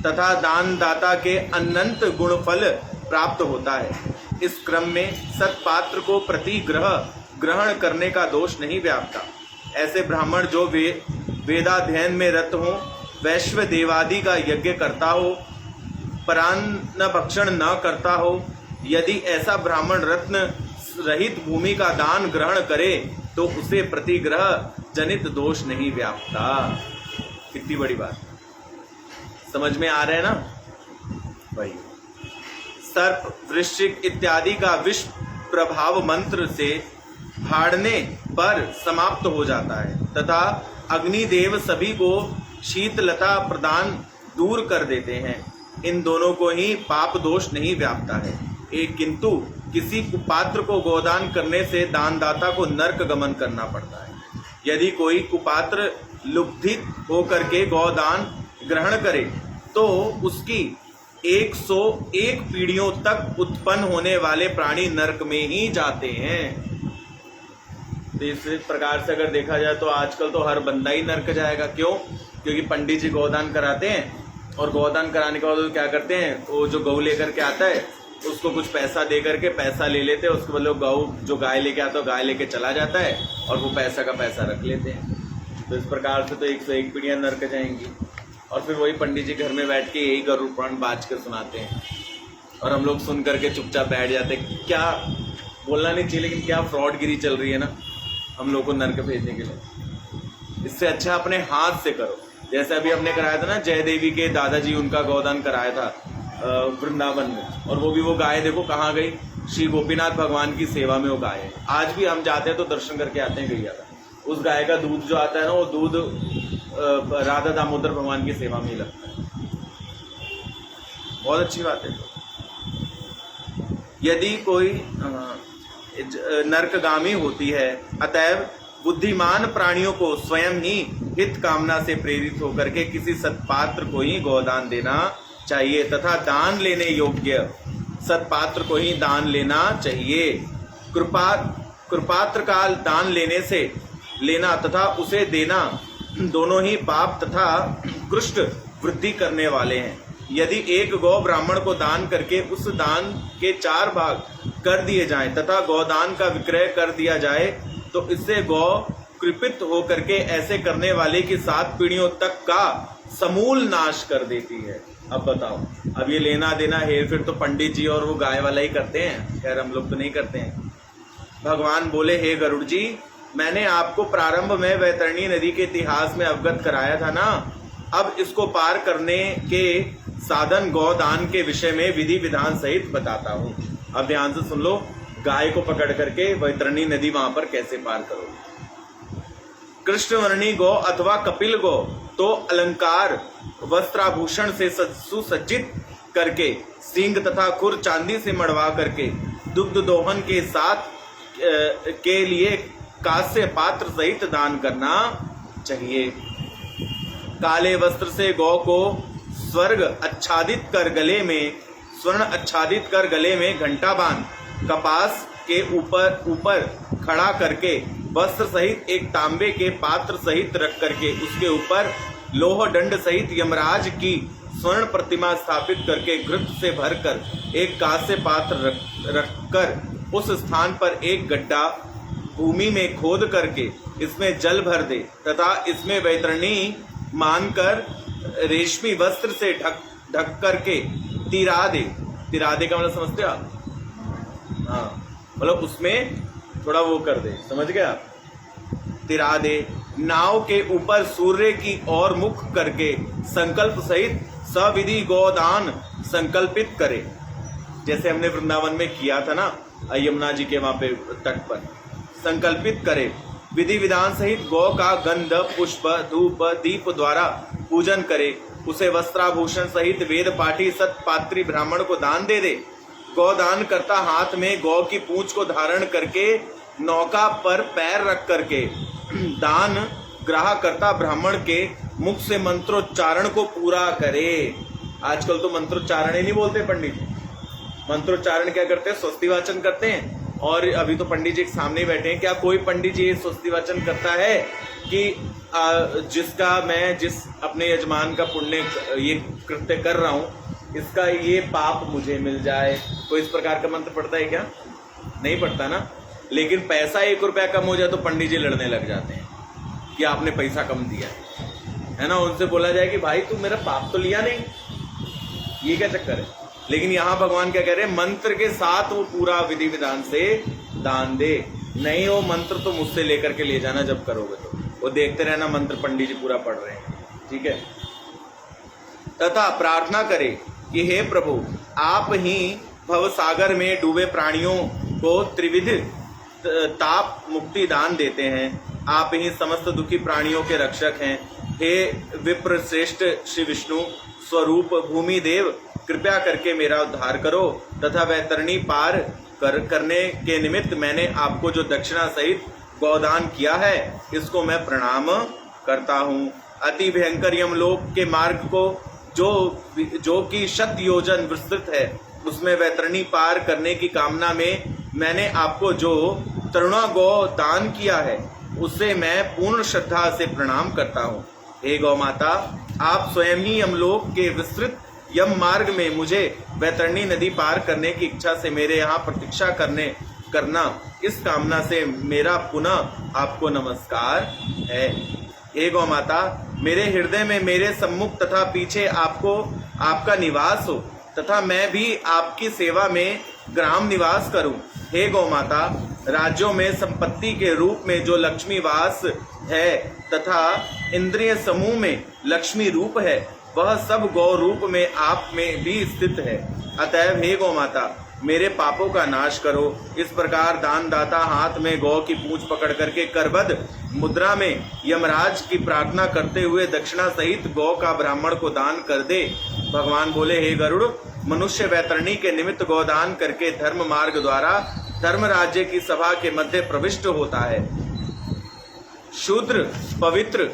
तथा दान दाता के अनंत गुण फल प्राप्त होता है। इस क्रम में सतपात्र को प्रतिग्रह ग्रहण करने का दोष नहीं व्यापता। ऐसे ब्राह्मण जो वेदाध्ययन में रत हो, वैश्व देवादि का यज्ञ करता हो, परान्न भक्षण न करता हो, यदि ऐसा ब्राह्मण रत्न रहित भूमि का दान ग्रहण करे तो उसे प्रतिग्रह जनित दोष नहीं व्यापता। कितनी बड़ी बात, समझ में आ रहा है ना भाई। सर्प, वृश्चिक इत्यादि का विष प्रभाव मंत्र से फाड़ने पर समाप्त हो जाता है तथा अग्निदेव सभी को शीतलता प्रदान दूर कर देते हैं। इन दोनों को ही पाप दोष नहीं व्यापता है। एक किंतु किसी कुपात्र को गोदान करने से दानदाता को नरक गमन करना पड़ता है। यदि कोई कुपात्र लुब्धित होकर के गोदान ग्रहण करे तो उसकी 101 पीढ़ियों तक उत्पन्न होने वाले प्राणी नरक में ही जाते हैं। तो इस प्रकार से अगर देखा जाए तो आजकल तो हर बंदा ही नरक जाएगा। क्यों? क्योंकि पंडित जी गोदान कराते हैं और गोदान कराने के बाद वो क्या करते हैं, वो जो गऊ लेकर के आता है उसको कुछ पैसा दे करके पैसा ले लेते हैं, उसके बदले गऊ जो गाय लेके आता है गाय लेके चला जाता है और वो पैसा का पैसा रख लेते हैं। तो इस प्रकार से तो 101 पीढ़ियाँ नरक जाएंगी। और फिर वही पंडित जी घर में बैठ के यही गरुड़ पुराण बाज कर सुनाते हैं और हम लोग सुन करके चुपचाप बैठ जाते हैं। क्या बोलना नहीं चाहिए, लेकिन क्या फ्रॉडगिरी चल रही है ना हम लोग को नरक भेजने के लिए। इससे अच्छा अपने हाथ से करो। जैसे अभी हमने कराया था ना, जय देवी के दादाजी उनका गोदान कराया था वृंदावन में, और वो गाय देखो कहाँ गई, श्री गोपीनाथ भगवान की सेवा में वो गाय है। आज भी हम जाते हैं तो दर्शन करके आते हैं गैया का। उस गाय का दूध जो आता है ना, वो दूध राधा दामोदर भगवान की सेवा में ही लगता है। बहुत अच्छी बात है। यदि कोई नरकगामी होती है, अतएव बुद्धिमान प्राणियों को स्वयं ही हित कामना से प्रेरित होकर के किसी सत्पात्र को ही गोदान देना चाहिए तथा दान लेने योग्य सत्पात्र को ही दान लेना चाहिए। कृपात्र का दान लेना तथा उसे देना दोनों ही पाप तथा कृष्ट वृद्धि करने वाले हैं। यदि एक गौ ब्राह्मण को दान करके उस दान के 4 भाग कर दिए जाएं तथा गौदान का विक्रय कर दिया जाए तो इससे गौ कृपित होकर के ऐसे करने वाले की 7 पीढ़ियों तक का समूल नाश कर देती है। अब बताओ, अब ये लेना देना हेर फिर तो पंडित जी और वो गाय वाला ही करते हैं, खैर हम लोग तो नहीं करते हैं। भगवान बोले, हे गरुड़ जी, मैंने आपको प्रारंभ में वैतरणी नदी के इतिहास में अवगत कराया था ना। अब इसको पार करने के साधन गौदान के विषय में विधि विधान सहित बताता हूँ। अब ध्यान से सुन लो, गाय को पकड़ करके वैतरणी नदी वहां पर कैसे पार करो। कृष्णवर्णी गौ अथवा कपिल गौ तो अलंकार वस्त्राभूषण से सुसज्जित करके, सींग तथा खुर चांदी से मढ़वा करके, दुग्ध दोहन के साथ के लिए कांस्य पात्र सहित दान करना चाहिए। काले वस्त्र से गौ को स्वर्ण आच्छादित कर गले में घंटा बांध कपास के ऊपर खड़ा करके वस्त्र सहित एक तांबे के पात्र सहित रख करके उसके ऊपर लोह दंड सहित यमराज की स्वर्ण प्रतिमा स्थापित करके घृत से भरकर एक कांस्य पात्र रखकर उस स्थान पर एक गड्ढा भूमि में खोद करके इसमें जल भर दे तथा इसमें वैतरणी मानकर रेशमी वस्त्र से ढक करके तिरा दे। तिरा दे का मतलब समझते हो आप? हाँ, मतलब उसमें थोड़ा वो कर दे, समझ गया? तिरा दे। नाव के ऊपर सूर्य की ओर मुख करके संकल्प सहित सविधि गोदान संकल्पित करे, जैसे हमने वृंदावन में किया था ना, यमुना जी के वहां पे तट पर संकल्पित करे। विधि विधान सहित गौ का गंध पुष्प धूप दीप द्वारा पूजन करे। उसे वस्त्राभूषण सहित वेद पाठी सतपात्री ब्राह्मण को दान दे दे। गौदान करता हाथ में गौ की पूंछ को धारण करके नौका पर पैर रख करके दान ग्रह करता ब्राह्मण के मुख से मंत्रोच्चारण को पूरा करे। आजकल तो मंत्रोच्चारण ही नहीं बोलते पंडित जी, मंत्रोच्चारण क्या करते हैं? स्वस्ति वाचन करते हैं। और अभी तो पंडित जी के सामने बैठे हैं, क्या कोई पंडित जी स्वस्ति वाचन करता है कि जिस अपने यजमान का पुण्य ये कृत्य कर रहा हूं इसका ये पाप मुझे मिल जाए? कोई इस प्रकार का मंत्र पढ़ता है क्या? नहीं पढ़ता ना। लेकिन पैसा 1 रुपया कम हो जाए तो पंडित जी लड़ने लग जाते हैं कि आपने पैसा कम दिया है ना। उनसे बोला जाए कि भाई तू मेरा पाप तो लिया नहीं, ये क्या चक्कर है? लेकिन यहाँ भगवान क्या कह रहे हैं? मंत्र के साथ वो पूरा विधि विधान से दान दे। नहीं हो मंत्र तो मुझसे लेकर के ले जाना, जब करोगे तो वो देखते रहना मंत्र पंडित जी पूरा पढ़ रहे हैं, ठीक है। तथा प्रार्थना करे कि हे प्रभु, आप ही भव सागर में डूबे प्राणियों को त्रिविध ताप मुक्ति दान देते हैं। आप ही समस्त दुखी प्राणियों के रक्षक हैं। हे विप्र श्रेष्ठ श्री विष्णु स्वरूप भूमि देव, कृपया करके मेरा उद्धार करो तथा वैतरणी पार करने के निमित्त मैंने आपको जो दक्षिणा सहित गौदान किया है इसको मैं प्रणाम करता हूँ। अति भयंकर यमलोक के मार्ग को जो कि 100 योजन विस्तृत है उसमें वैतरणी पार करने की कामना में मैंने आपको जो तरुणा गौ दान किया है उसे मैं पूर्ण श्रद्धा से प्रणाम करता हूँ। हे गौ माता, आप स्वयं ही यमलोक के विस्तृत यम मार्ग में मुझे वैतरणी नदी पार करने की इच्छा से मेरे यहाँ प्रतीक्षा करना, इस कामना से मेरा पुनः आपको नमस्कार है। हे गौ माता, मेरे हृदय में मेरे सम्मुख तथा पीछे आपका निवास हो तथा मैं भी आपकी सेवा में ग्राम निवास करूं। हे गौ माता, राज्यों में संपत्ति के रूप में जो लक्ष्मी वास है तथा इंद्रिय समूह में लक्ष्मी रूप है वह सब गौ रूप में आप में भी स्थित है। अतएव हे गौ माता, मेरे पापों का नाश करो। इस प्रकार दान दाता हाथ में गौ की पूंछ पकड़ करके करबद्ध मुद्रा में यमराज की प्रार्थना करते हुए दक्षिणा सहित गौ का ब्राह्मण को दान कर दे। भगवान बोले, हे गरुड़, मनुष्य वैतरणी के निमित्त गौदान करके धर्म मार्ग द्वारा धर्म राज्य की सभा के मध्य प्रविष्ट होता है। शूद्र पवित्र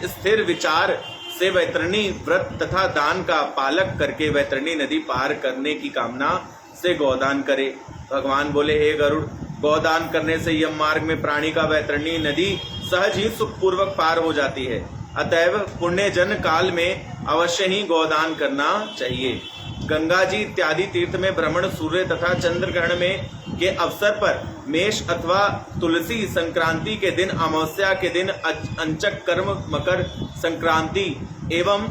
स्थिर विचार से वैतरणी व्रत तथा दान का पालक करके वैतरणी नदी पार करने की कामना से गौदान करे। भगवान बोले, हे गरुड़, गौदान करने से यम मार्ग में प्राणी का वैतरणी नदी सहज ही सुखपूर्वक पार हो जाती है। अतएव पुण्य जन काल में अवश्य ही गौदान करना चाहिए। गंगा जी इत्यादि तीर्थ में भ्रमण, सूर्य तथा चंद्र ग्रहण में के अवसर पर मेष अथवा तुलसी संक्रांति के दिन, अमावस्या के दिन, अंचक कर्म मकर संक्रांति एवं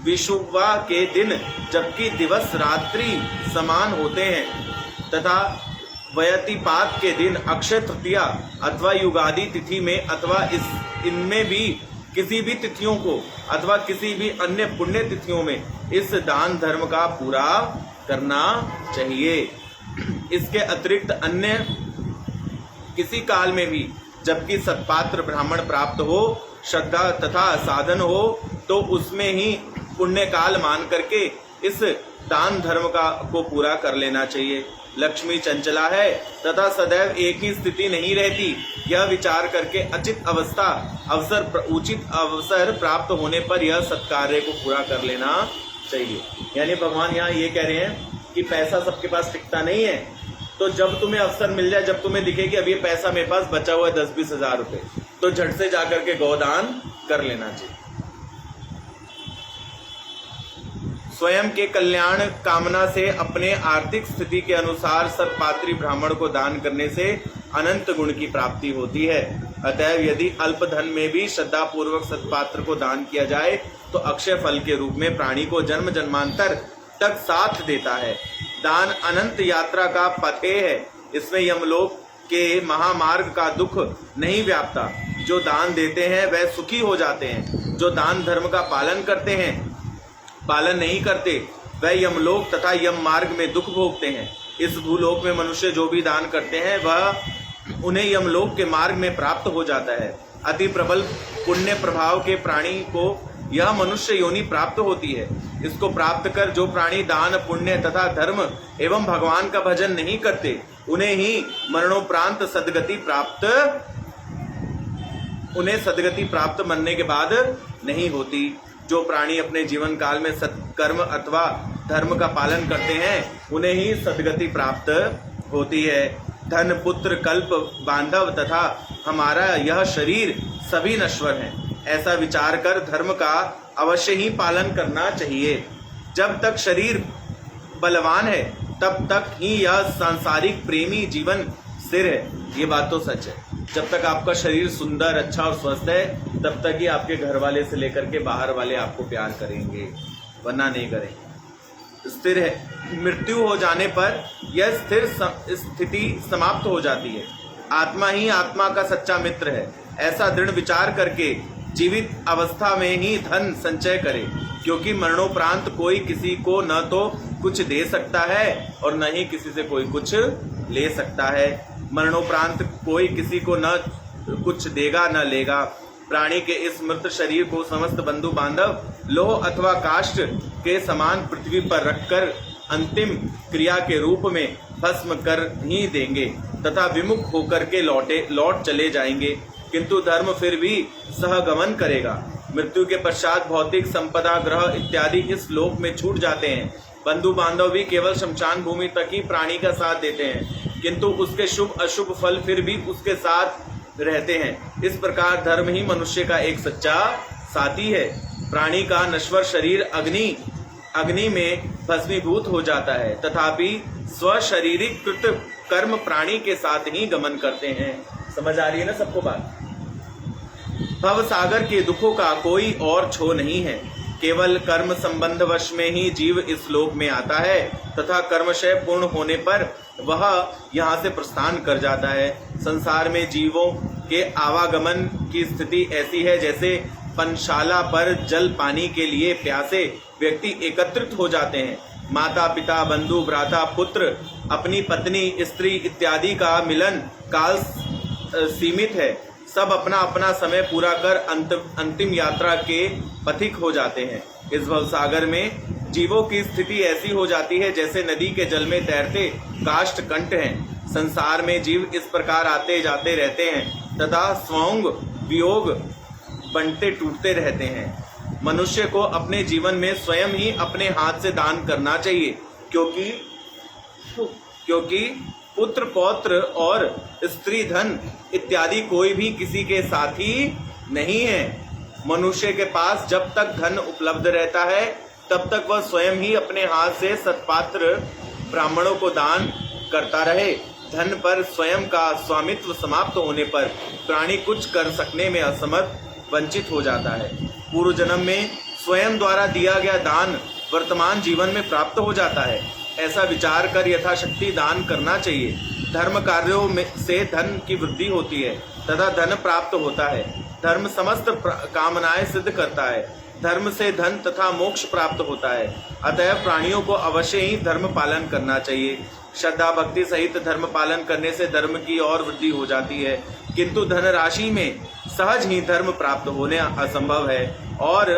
विषुवा के दिन जबकि दिवस रात्रि समान होते हैं तथा व्यतिपात के दिन, अक्षय तृतीया अथवा युगादि तिथि में अथवा इनमें भी किसी भी तिथियों को अथवा किसी भी अन्य पुण्य तिथियों में इस दान धर्म का पूरा करना चाहिए। इसके अतिरिक्त अन्य किसी काल में भी जबकि सत्पात्र ब्राह्मण प्राप्त हो, श्रद्धा तथा साधन हो, तो उसमें ही पुण्य काल मान करके इस दान धर्म को पूरा कर लेना चाहिए। लक्ष्मी चंचला है तथा सदैव एक ही स्थिति नहीं रहती, यह विचार करके उचित अवसर प्राप्त होने पर यह सत्कार्य को पूरा कर लेना चाहिए। यानी भगवान यहाँ ये कह रहे हैं कि पैसा सबके पास टिकता नहीं है, तो जब तुम्हें अवसर मिल जाए, जब तुम्हें दिखे कि अब ये पैसा मेरे पास बचा हुआ है 10-20 हजार रुपए, तो झट से जाकर के गौदान कर लेना चाहिए। स्वयं के कल्याण कामना से अपने आर्थिक स्थिति के अनुसार सत्पात्री ब्राह्मण को दान करने से अनंत गुण की प्राप्ति होती है। अतएव यदि अल्प धन में भी श्रद्धा पूर्वक सत्पात्र को दान किया जाए तो अक्षय फल के रूप में प्राणी को जन्म जन्मांतर तक साथ देता है। दान अनंत यात्रा का पथेय है, इसमें यमलोक के महामार्ग का दुख नहीं व्यापता। जो दान देते हैं वह सुखी हो जाते हैं, जो दान धर्म का पालन नहीं करते वह यमलोक तथा यम मार्ग में दुख भोगते हैं। इस भूलोक में मनुष्य जो भी दान करते हैं वह उन्हें यमलोक के मार्ग में प्राप्त हो जाता है। अति प्रबल पुण्य प्रभाव के प्राणी को यह मनुष्य योनि प्राप्त होती है। इसको प्राप्त कर जो प्राणी दान पुण्य तथा धर्म एवं भगवान का भजन नहीं करते उन्हें मरणोपरांत सदगति प्राप्त मरने के बाद नहीं होती। जो प्राणी अपने जीवन काल में सत्कर्म अथवा धर्म का पालन करते हैं उन्हें ही सदगति प्राप्त होती है। धन पुत्र कल्प बांधव तथा हमारा यह शरीर सभी नश्वर हैं, ऐसा विचार कर धर्म का अवश्य ही पालन करना चाहिए। जब तक शरीर बलवान है तब तक ही यह सांसारिक प्रेमी जीवन स्थिर है। ये बात तो सच है। जब तक आपका शरीर सुंदर अच्छा और स्वस्थ है तब तक ही आपके घर वाले से लेकर के बाहर वाले आपको प्यार करेंगे, वरना नहीं करेंगे। स्थिर है। मृत्यु हो जाने पर यह स्थिर स्थिति समाप्त हो जाती है। आत्मा ही आत्मा का सच्चा मित्र है। ऐसा दृढ़ विचार करके जीवित अवस्था में ही धन संचय करे, क्योंकि मरणोपरांत कोई किसी को न तो कुछ दे सकता है और न ही किसी से कोई कुछ ले सकता है। मरणोपरांत कोई किसी को न कुछ देगा न लेगा। प्राणी के इस मृत शरीर को समस्त बंधु बांधव लोह अथवा काष्ठ के समान पृथ्वी पर रखकर अंतिम क्रिया के रूप में भस्म कर ही देंगे तथा विमुख होकर के लौट चले जाएंगे, किंतु धर्म फिर भी सहगमन करेगा। मृत्यु के पश्चात भौतिक संपदा ग्रह इत्यादि इस लोक में छूट जाते हैं। बंधु बांधव भी केवल शमशान भूमि तक ही प्राणी का साथ देते हैं, किंतु उसके शुभ अशुभ फल फिर भी उसके साथ रहते हैं। इस प्रकार धर्म ही मनुष्य का एक सच्चा साथी है। प्राणी का नश्वर शरीर अग्नि में भस्मीभूत हो जाता है, तथापि स्वशरीरिक कृत कर्म प्राणी के साथ ही गमन करते हैं। समझ आ रही है ना सबको बात? भव सागर के दुखों का कोई और छो नहीं है। केवल कर्म संबंध वश में ही जीव इस लोक में आता है तथा कर्मशय पूर्ण होने पर वह यहाँ से प्रस्थान कर जाता है। संसार में जीवों के आवागमन की स्थिति ऐसी है जैसे पंचशाला पर जल पानी के लिए प्यासे व्यक्ति एकत्रित हो जाते हैं। माता पिता बंधु भ्राता पुत्र अपनी पत्नी स्त्री इत्यादि का मिलन काल सीमित है। सब अपना अपना समय पूरा कर अंतिम यात्रा के पथिक हो जाते हैं। इस भवसागर में जीवों की स्थिति ऐसी हो जाती है जैसे नदी के जल में तैरते काष्ठ कंठ हैं। संसार में जीव इस प्रकार आते जाते रहते हैं तथा स्वंग वियोग बनते टूटते रहते हैं। मनुष्य को अपने जीवन में स्वयं ही अपने हाथ से दान करना चाहिए, क्योंकि पुत्र पौत्र और स्त्री धन इत्यादि कोई भी किसी के साथी नहीं है। मनुष्य के पास जब तक धन उपलब्ध रहता है तब तक वह स्वयं ही अपने हाथ से सत्पात्र ब्राह्मणों को दान करता रहे। धन पर स्वयं का स्वामित्व समाप्त होने पर प्राणी कुछ कर सकने में असमर्थ वंचित हो जाता है। पूर्व जन्म में स्वयं द्वारा दिया गया दान वर्तमान जीवन में प्राप्त हो जाता है। ऐसा विचार कर यथाशक्ति दान करना चाहिए। धर्म कार्यों में से धन की वृद्धि होती है तथा धन प्राप्त होता है। धर्म समस्त कामनाएं सिद्ध करता है। धर्म से धन तथा मोक्ष प्राप्त होता है। अतएव प्राणियों को अवश्य ही धर्म पालन करना चाहिए। श्रद्धा भक्ति सहित धर्म पालन करने से धर्म की और वृद्धि हो जाती है, किंतु धन राशि में सहज ही धर्म प्राप्त होने असंभव है। और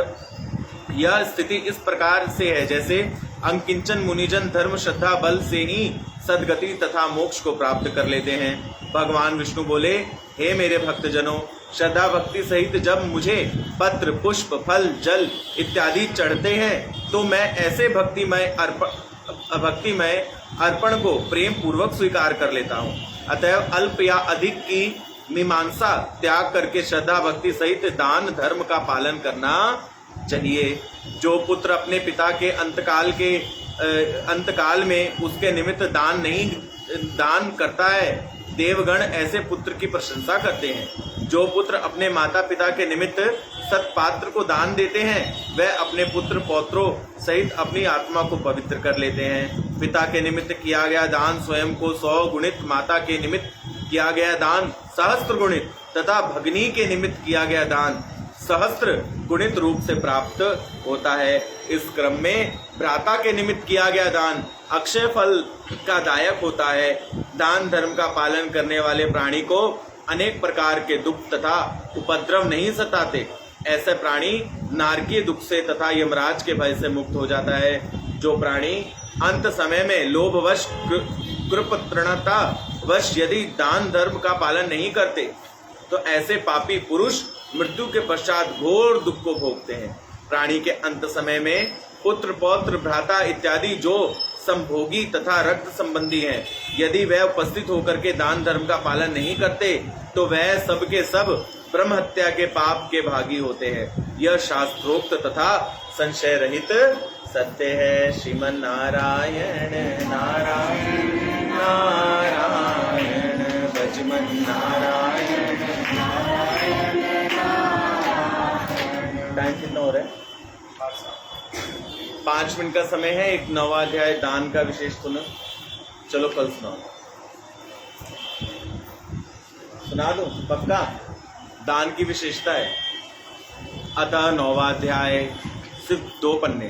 यह स्थिति इस प्रकार से है जैसे अंकिंचन मुनिजन धर्म श्रद्धा बल से ही सदगति तथा मोक्ष को प्राप्त कर लेते हैं। भगवान विष्णु बोले, हे मेरे भक्तजनों, श्रद्धा भक्ति सहित जब मुझे पत्र पुष्प फल जल इत्यादि चढ़ते हैं तो मैं ऐसे भक्तिमय अर्पण को प्रेम पूर्वक स्वीकार कर लेता हूँ। अतएव अल्प या अधिक की मीमांसा त्याग करके श्रद्धा भक्ति सहित दान धर्म का पालन करना चाहिए। जो पुत्र अपने पिता के अंतकाल में उसके निमित्त दान करता है, देवगण ऐसे पुत्र की प्रशंसा करते हैं। जो पुत्र अपने माता पिता के निमित्त सत्पात्र को दान देते हैं, वह अपने पुत्र पौत्रों सहित अपनी आत्मा को पवित्र कर लेते हैं। पिता के निमित्त किया गया दान स्वयं को 100 गुणित, माता के निमित्त किया गया दान सहस्त्र गुणित तथा भगिनी के निमित्त किया गया दान सहस्त्र गुणित रूप से प्राप्त होता है। इस क्रम में भ्राता के निमित्त किया गया दान अक्षय फल का दायक होता है। दान धर्म का पालन करने वाले प्राणी को अनेक प्रकार के दुख तथा उपद्रव नहीं सताते। ऐसे प्राणी नारकीय दुख से तथा यमराज के भय से मुक्त हो जाता है। जो प्राणी अंत समय में लोभवश कृपतृणता वश यदि दान धर्म का पालन नहीं करते तो ऐसे पापी पुरुष मृत्यु के पश्चात घोर दुख को भोगते हैं। प्राणी के अंत समय में पुत्र पौत्र भ्राता इत्यादि जो संभोगी तथा रक्त संबंधी हैं, यदि वह उपस्थित होकर के दान धर्म का पालन नहीं करते तो वह सब के सब ब्रह्म हत्या के पाप के भागी होते हैं। यह शास्त्रोक्त तथा संशय रहित सत्य है। श्रीमन नारायण नारायण नारायण भजमन नारायण नारायण नारायण। टाइम कितना हो रहा है? 5 मिनट का समय है। एक 9वां अध्याय दान का विशेष सुनो। चलो कल सुना दो पक्का। दान की विशेषता है। अतः 9वां अध्याय सिर्फ 2 पन्ने,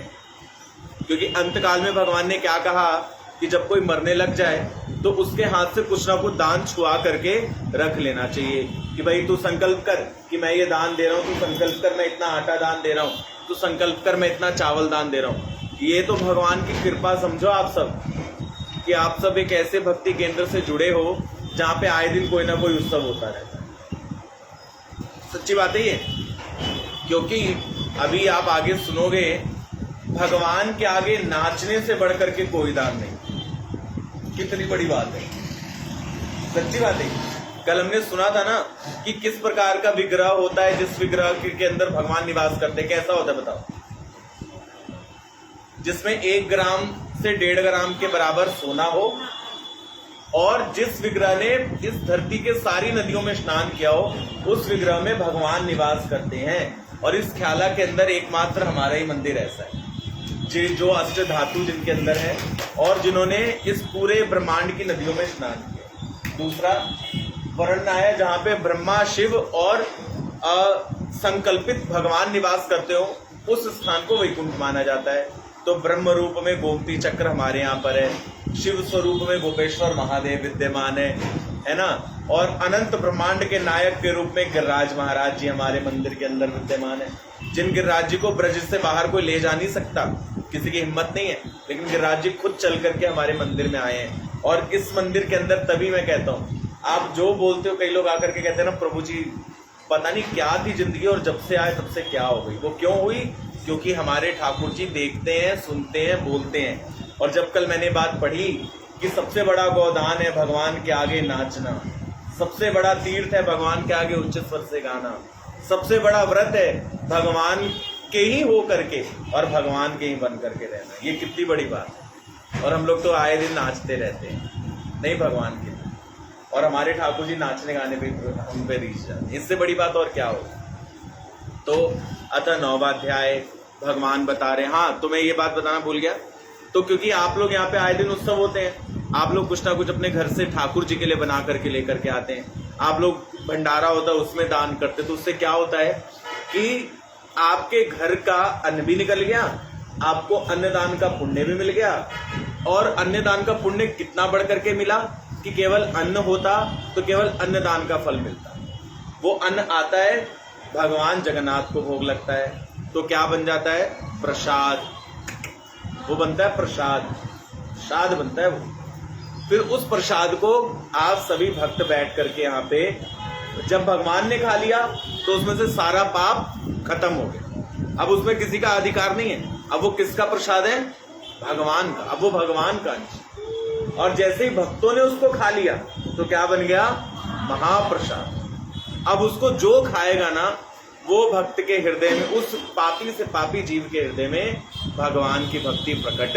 क्योंकि अंतकाल में भगवान ने क्या कहा कि जब कोई मरने लग जाए तो उसके हाथ से कुछ ना कुछ दान छुआ करके रख लेना चाहिए कि भाई तू संकल्प कर कि मैं ये दान दे रहा हूँ, तू संकल्प कर मैं इतना आटा दान दे रहा हूँ, तू संकल्प कर मैं इतना चावल दान दे रहा हूँ। ये तो भगवान की कृपा समझो आप सब कि आप सब एक ऐसे भक्ति केंद्र से जुड़े हो जहाँ पे आए दिन कोई ना कोई उत्सव होता रहता है। सच्ची बात है ये, क्योंकि अभी आप आगे सुनोगे भगवान के आगे नाचने से बढ़कर के कोई दान नहीं। कितनी बड़ी बात है, सच्ची बात है। कल हमने सुना था ना कि किस प्रकार का विग्रह होता है जिस विग्रह के अंदर भगवान निवास करते हैं। कैसा होता है बताओ? जिसमें 1 ग्राम से 1.5 ग्राम के बराबर सोना हो और जिस विग्रह ने इस धरती के सारी नदियों में स्नान किया हो, उस विग्रह में भगवान निवास करते हैं। और इस ख्याला के अंदर एकमात्र हमारा ही मंदिर ऐसा है जो अष्ट धातु जिनके अंदर है और जिन्होंने इस पूरे ब्रह्मांड की नदियों में स्नान किया। दूसरा वर्ण आया जहाँ पे ब्रह्मा शिव और संकल्पित भगवान निवास करते हो, उस स्थान को वैकुंठ माना जाता है। तो ब्रह्म रूप में गोमती चक्र हमारे यहाँ पर है, शिव स्वरूप में गोपेश्वर महादेव विद्यमान है ना, और अनंत ब्रह्मांड के नायक के रूप में गिरिराज महाराज जी हमारे मंदिर के अंदर विद्यमान है। जिन गिरिराज जी को ब्रज से बाहर कोई ले जा नहीं सकता, किसी की हिम्मत नहीं है, लेकिन गिरिराज जी खुद चल करके हमारे मंदिर में आए हैं। और इस मंदिर के अंदर तभी मैं कहता हूँ, आप जो बोलते हो, कई लोग आकर के कहते हैं ना प्रभु जी पता नहीं क्या थी जिंदगी और जब से आए तब से क्या हो गई। वो क्यों हुई? क्योंकि हमारे ठाकुर जी देखते हैं, सुनते हैं, बोलते हैं। और जब कल मैंने बात पढ़ी कि सबसे बड़ा गोदान है भगवान के आगे नाचना, सबसे बड़ा तीर्थ है भगवान के आगे उच्च स्वर से गाना, सबसे बड़ा व्रत है भगवान के ही हो करके और भगवान के ही बन करके रहना। ये कितनी बड़ी बात है। और हम लोग तो आए दिन नाचते रहते हैं, नहीं भगवान के, और हमारे ठाकुर जी नाचने गाने पे हम पे रीच जाते हैं। इससे बड़ी बात और क्या हो। तो अतः 9वां अध्याय भगवान बता रहे हैं। हाँ, तो मैं ये बात बताना भूल गया। तो क्योंकि आप लोग यहाँ पे आए दिन उत्सव होते हैं, आप लोग कुछ ना कुछ अपने घर से ठाकुर जी के लिए बना करके लेकर के आते हैं, आप लोग भंडारा होता है उसमें दान करते, तो उससे क्या होता है कि आपके घर का अन्न भी निकल गया, आपको अन्नदान का पुण्य भी मिल गया। और अन्नदान का पुण्य कितना बढ़ करके मिला कि केवल अन्न होता तो केवल अन्नदान का फल मिलता, वो अन्न आता है भगवान जगन्नाथ को भोग लगता है, तो क्या बन जाता है? प्रसाद। वो बनता है प्रसाद, प्रसाद बनता है वो। फिर उस प्रसाद को आप सभी भक्त बैठ करके यहाँ पे, जब भगवान ने खा लिया तो उसमें से सारा पाप खत्म हो गया। अब उसमें किसी का अधिकार नहीं है। अब वो किसका प्रसाद है? भगवान का। अब वो भगवान का अंश। और जैसे ही भक्तों ने उसको खा लिया तो क्या बन गया? महाप्रसाद। अब उसको जो खाएगा ना, वो भक्त के हृदय में, उस पापी से पापी जीव के हृदय में भगवान की भक्ति प्रकट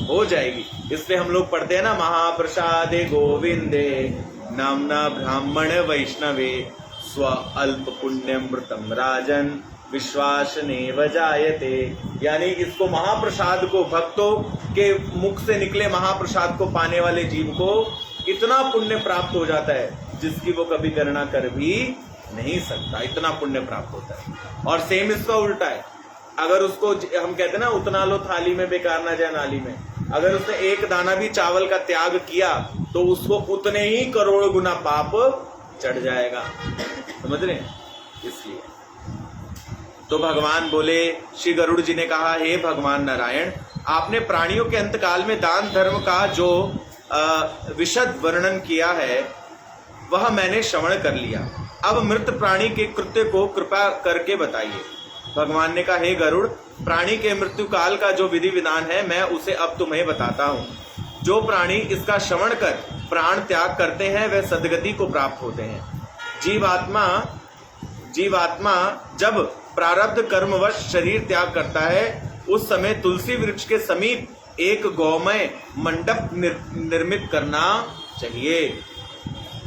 हो जाएगी। इसलिए हम लोग पढ़ते हैं ना, महाप्रसादे गोविंदे नामना ब्राह्मण वैष्णवे स्व अल्प पुण्यमृतम राजन विश्वास नेव जायते। यानी इसको महाप्रसाद को, भक्तों के मुख से निकले महाप्रसाद को पाने वाले जीव को इतना पुण्य प्राप्त हो जाता है जिसकी वो कभी गणना कर भी नहीं सकता, इतना पुण्य प्राप्त होता है। और सेम इसका उल्टा है। अगर उसको, हम कहते हैं ना, उतना लो थाली में बेकार ना जाए नाली में, अगर उसने एक दाना भी चावल का त्याग किया तो उसको उतने ही करोड़ गुना पाप चढ़ जाएगा। समझ रहे हैं? इसलिए तो भगवान बोले, श्री गरुड़ जी ने कहा, हे भगवान नारायण, आपने प्राणियों के अंतकाल में दान धर्म का जो विशद वर्णन किया है वह मैंने श्रवण कर लिया। अब मृत प्राणी के कृत्य को कृपा करके बताइए। भगवान ने कहा, हे गरुड़, प्राणी के मृत्यु काल का जो विधि विधान है मैं उसे अब तुम्हें बताता हूँ। जो प्राणी इसका श्रवण कर प्राण त्याग करते हैं वे सद्गति को प्राप्त होते हैं। जीवात्मा जब प्रारब्ध कर्मवश शरीर त्याग करता है उस समय तुलसी वृक्ष के समीप एक गौमय मंडप निर्मित करना चाहिए।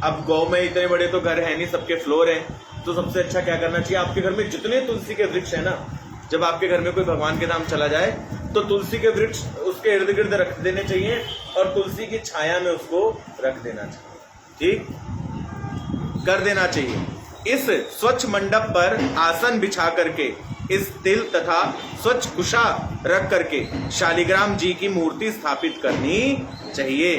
अब गौमय इतने बड़े तो घर है नहीं, सबके फ्लोर हैं, तो सबसे अच्छा क्या करना चाहिए? आपके घर में जितने तुलसी के वृक्ष है ना, जब आपके घर में कोई भगवान के नाम चला जाए तो तुलसी के वृक्ष उसके इर्द गिर्द रख देने चाहिए और तुलसी की छाया में उसको रख देना चाहिए। ठीक कर देना चाहिए। इस स्वच्छ मंडप पर आसन बिछा करके इस तिल तथा स्वच्छ कुशा रख करके शालिग्राम जी की मूर्ति स्थापित करनी चाहिए।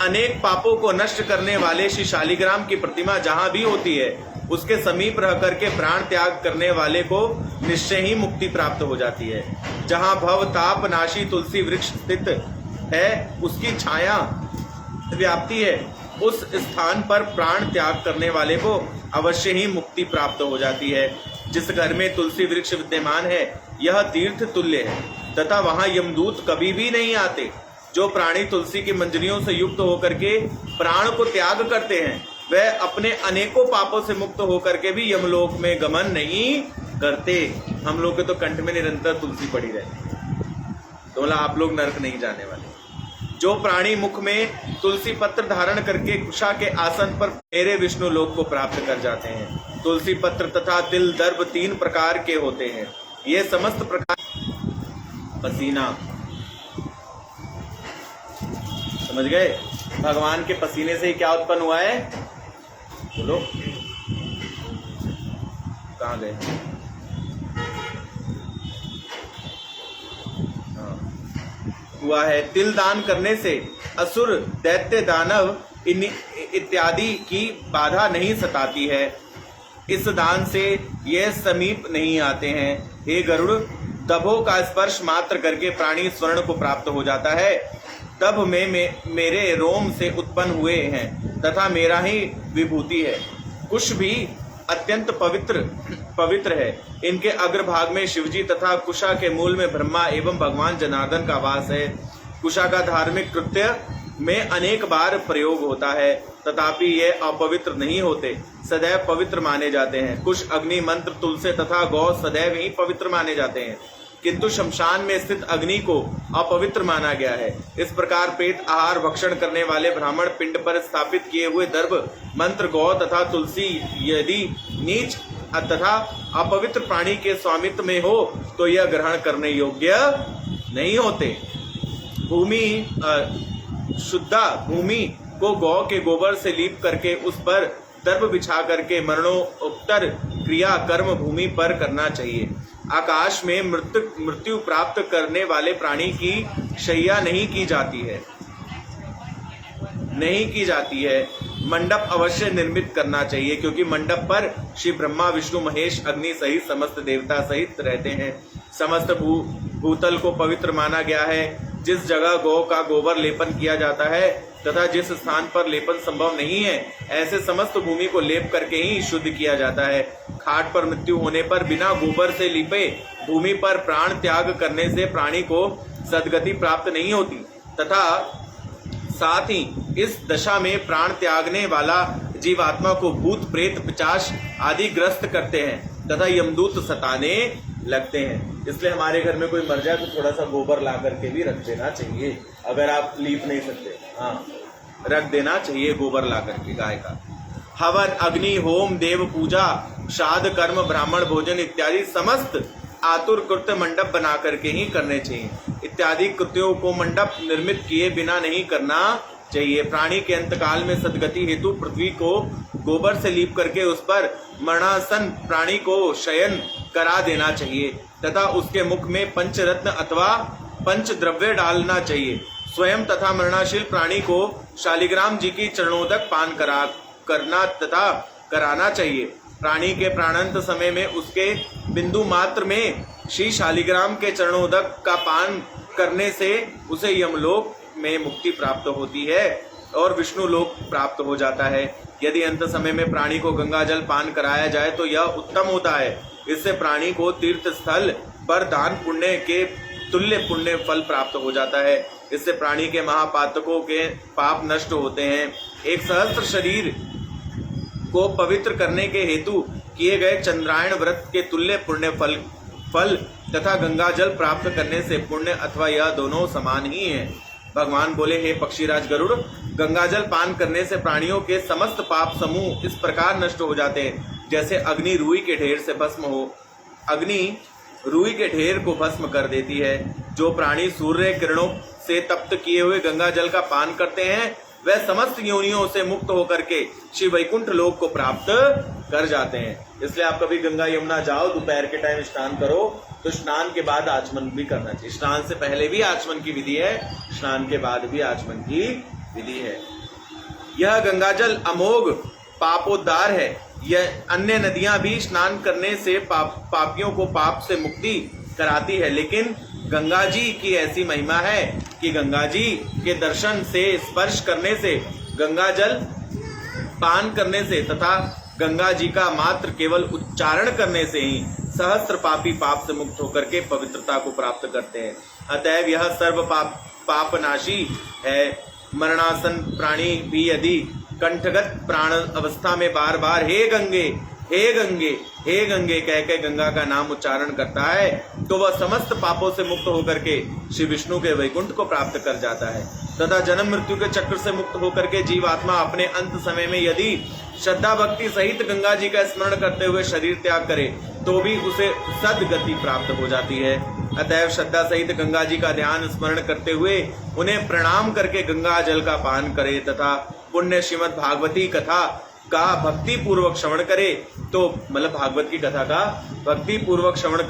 अनेक पापों को नष्ट करने वाले श्री शालिग्राम की प्रतिमा जहां भी होती है उसके समीप रह करके प्राण त्याग करने वाले को निश्चय ही मुक्ति प्राप्त हो जाती है। जहां भव ताप नाशी तुलसी वृक्ष स्थित है उसकी छाया व्याप्ति है, उस स्थान पर प्राण त्याग करने वाले को अवश्य ही मुक्ति प्राप्त हो जाती है। जिस घर में तुलसी वृक्ष विद्यमान है यह तीर्थ तुल्य है तथा वहां यमदूत कभी भी नहीं आते। जो प्राणी तुलसी की मंजरियों से युक्त होकर के प्राण को त्याग करते हैं वह अपने अनेकों पापों से मुक्त होकर के भी यमलोक में गमन नहीं करते। हम लोग के तो कंठ में निरंतर तुलसी पड़ी रहती है, तो आप लोग नरक नहीं जाने वाले। जो प्राणी मुख में तुलसी पत्र धारण करके कुशा के आसन पर मेरे विष्णु लोक को प्राप्त कर जाते हैं। तुलसी पत्र तथा तिल दर्भ 3 प्रकार के होते हैं। ये समस्त प्रकार पसीना, समझ गए? भगवान के पसीने से ही क्या उत्पन्न हुआ है? बोलो, कहाँ गए? हुआ है। तिल दान करने से असुर, दैत्य, दानव इत्यादि की बाधा नहीं सताती है। इस दान से ये समीप नहीं आते हैं। हे गरुड़, दभों का स्पर्श मात्र करके प्राणी स्वर्ण को प्राप्त हो जाता है। तब मेरे रोम से उत्पन्न हुए हैं तथा मेरा ही विभूति है। कुश भी अत्यंत पवित्र है। इनके अग्रभाग में शिवजी तथा कुशा के मूल में ब्रह्मा एवं भगवान जनार्दन का वास है। कुशा का धार्मिक कृत्य में अनेक बार प्रयोग होता है तथापि ये अपवित्र नहीं होते, सदैव पवित्र माने जाते हैं। कुश, अग्नि, मंत्र, तुलसी तथा गौ सदैव ही पवित्र माने जाते हैं, किंतु शमशान में स्थित अग्नि को अपवित्र माना गया है। इस प्रकार प्रेत आहार भक्षण करने वाले ब्राह्मण पिंड पर स्थापित किए हुए दर्भ, मंत्र, गौ तथा तुलसी यदि नीच तथा अपवित्र प्राणी के स्वामित्व में हो तो यह ग्रहण करने योग्य नहीं होते। शुद्धा भूमि को गौ के गोबर से लीप करके उस पर दर्भ बिछा करके मरणोत्तर क्रिया कर्म भूमि पर करना चाहिए। आकाश में मृत्यु प्राप्त करने वाले प्राणी की शैया नहीं की जाती है। मंडप अवश्य निर्मित करना चाहिए क्योंकि मंडप पर श्री ब्रह्मा, विष्णु, महेश, अग्नि सहित समस्त देवता सहित रहते हैं। समस्त भूतल को पवित्र माना गया है। जिस जगह गौ का गोबर लेपन किया जाता है तथा जिस स्थान पर लेपन संभव नहीं है, ऐसे समस्त भूमि को लेप करके ही शुद्ध किया जाता है। खाट पर मृत्यु होने पर बिना गोबर से लिपे भूमि पर प्राण त्याग करने से प्राणी को सद्गति प्राप्त नहीं होती तथा साथ ही इस दशा में प्राण त्यागने वाला जीवात्मा को भूत प्रेत पिशाच आदि ग्रस्त करते हैं तथा यमदूत सताने लगते हैं। इसलिए हमारे घर में कोई मर जाए तो थोड़ा सा गोबर ला करके भी रख देना चाहिए। अगर आप लीप नहीं सकते, हाँ, रख देना चाहिए गोबर ला करके गाय का। हवन, अग्नि, होम, देव पूजा, श्राद्ध कर्म, ब्राह्मण भोजन इत्यादि समस्त आतुर कृत्य मंडप बना करके ही करने चाहिए। इत्यादि कृत्यों को मंडप निर्मित किए बिना नहीं करना चाहिए। प्राणी के अंतकाल में सद्गति हेतु पृथ्वी को गोबर से लीप करके उस पर मरणासन प्राणी को शयन करा देना चाहिए तथा उसके मुख में पंचरत्न अथवा पंचद्रव्य डालना चाहिए। स्वयं तथा मरणाशील प्राणी को शालिग्राम जी की चरणोदक पान करना तथा कराना चाहिए। प्राणी के प्राणांत समय में उसके बिंदु मात्र में श्री शालिग्राम के चरणोदक का पान करने से उसे यमलोक में मुक्ति प्राप्त होती है और विष्णु लोक प्राप्त हो जाता है। यदि अंत समय में प्राणी को गंगा जल पान कराया जाए तो यह उत्तम होता है। इससे प्राणी को तीर्थ स्थल पर दान पुण्य के तुल्य पुण्य फल प्राप्त हो जाता है। इससे प्राणी के महापातकों के पाप नष्ट होते हैं। एक सहस्त्र शरीर को पवित्र करने के हेतु किए गए चंद्रायण व्रत के तुल्य पुण्य फल तथा गंगा जल प्राप्त करने से पुण्य अथवा यह दोनों समान ही हैं। भगवान बोले, हे पक्षीराज गरुड़, गंगा जल पान करने से प्राणियों के समस्त पाप समूह इस प्रकार नष्ट हो जाते हैं जैसे अग्नि रुई के ढेर से भस्म हो। अग्नि रुई के ढेर को भस्म कर देती है। जो प्राणी सूर्य किरणों से तप्त किए हुए गंगा जल का पान करते हैं वह समस्त योनियों से मुक्त होकर के श्री वैकुंठ लोक को प्राप्त कर जाते हैं। इसलिए आप कभी गंगा यमुना जाओ, दोपहर के टाइम स्नान करो तो स्नान के बाद आचमन भी करना चाहिए। स्नान से पहले भी आचमन की विधि है, स्नान के बाद भी आचमन की विधि है। यह गंगा जल अमोघ पापोद्धार है। यह अन्य नदियां भी स्नान करने से पापियों को पाप से मुक्ति कराती है, लेकिन गंगा जी की ऐसी महिमा है कि गंगा जी के दर्शन से, स्पर्श करने से, गंगा जल पान करने से तथा गंगा जी का मात्र केवल उच्चारण करने से ही सहस्त्र पापी पाप से मुक्त होकर के पवित्रता को प्राप्त करते हैं। अतएव यह सर्व पापनाशी है। मरणासन प्राणी भी यदि कंठगत प्राण अवस्था में बार बार हे गंगे हे गंगे हे गंगे कह के गंगा का नाम उच्चारण करता है तो वह समस्त पापों से मुक्त होकर के श्री विष्णु के वैकुंठ को प्राप्त कर जाता है तथा जन्म मृत्यु के चक्र से मुक्त होकर के जीवात्मा अपने अंत समय में यदि श्रद्धा भक्ति सहित गंगा जी का स्मरण करते हुए शरीर त्याग करे तो भी उसे सद्गति प्राप्त हो जाती है। अतएव श्रद्धा सहित गंगा जी का ध्यान स्मरण करते हुए उन्हें प्रणाम करके गंगा जल का पान करे तथा पुण्य श्रीमद् भागवती कथा का भक्ति पूर्वक श्रवण करे तो मतलब भागवत की कथा का भक्ति पूर्वक श्रवण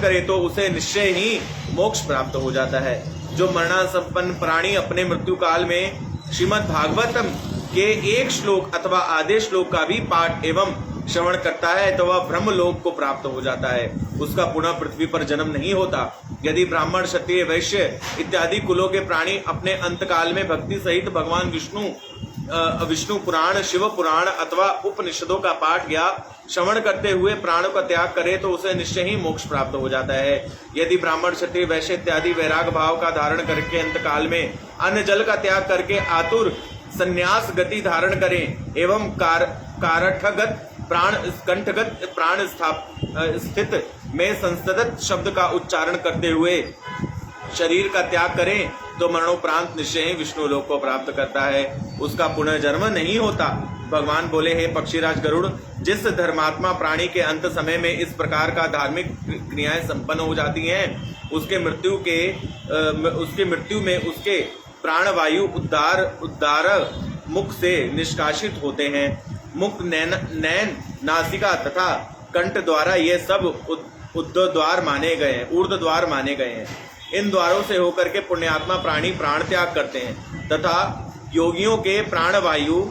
करे तो उसे निश्चय ही मोक्ष प्राप्त हो जाता है। जो मरणासंपन्न प्राणी अपने मृत्यु काल में श्रीमद् भागवतम के एक श्लोक अथवा आधे श्लोक का भी पाठ एवं श्रवण करता है तो वह ब्रह्मलोक को प्राप्त हो जाता है। उसका पुनः पृथ्वी पर जन्म नहीं होता। यदि ब्राह्मण क्षत्रिय वैश्य इत्यादि कुलों के प्राणी अपने अंतकाल में भक्ति सहित भगवान विष्णु पुराण, शिव पुराण अथवा उपनिषदों का पाठ या श्रवण करते हुए प्राणों का त्याग करे तो उसे निश्चय ही मोक्ष प्राप्त हो जाता है। यदि ब्राह्मण क्षत्रिय वैश्य इत्यादि वैराग भाव का धारण करके अंतकाल में अन्न जल का त्याग करके आतुर संन्यास गति धारण करें एवं कारठगत कंठगत प्राण स्थित में संस्तत शब्द का उच्चारण करते हुए शरीर का त्याग करें तो मरणोपरांत निश्चय ही विष्णु लोक को प्राप्त करता है। उसका पुनर्जन्म नहीं होता। भगवान बोले, हे पक्षीराज गरुड़, जिस धर्मात्मा प्राणी के अंत समय में इस प्रकार का धार्मिक क्रियाएं संपन्न हो जाती हैं उसके मृत्यु में उसके प्राणवायु उद्दार मुख से निष्कासित होते हैं। मुख, नैन, नासिका तथा कंठ द्वारा ये सब ऊर्ध्वद्वार माने गए हैं। इन द्वारों से होकर के पुण्यात्मा प्राणी प्राण त्याग करते हैं तथा योगियों के प्राणवायु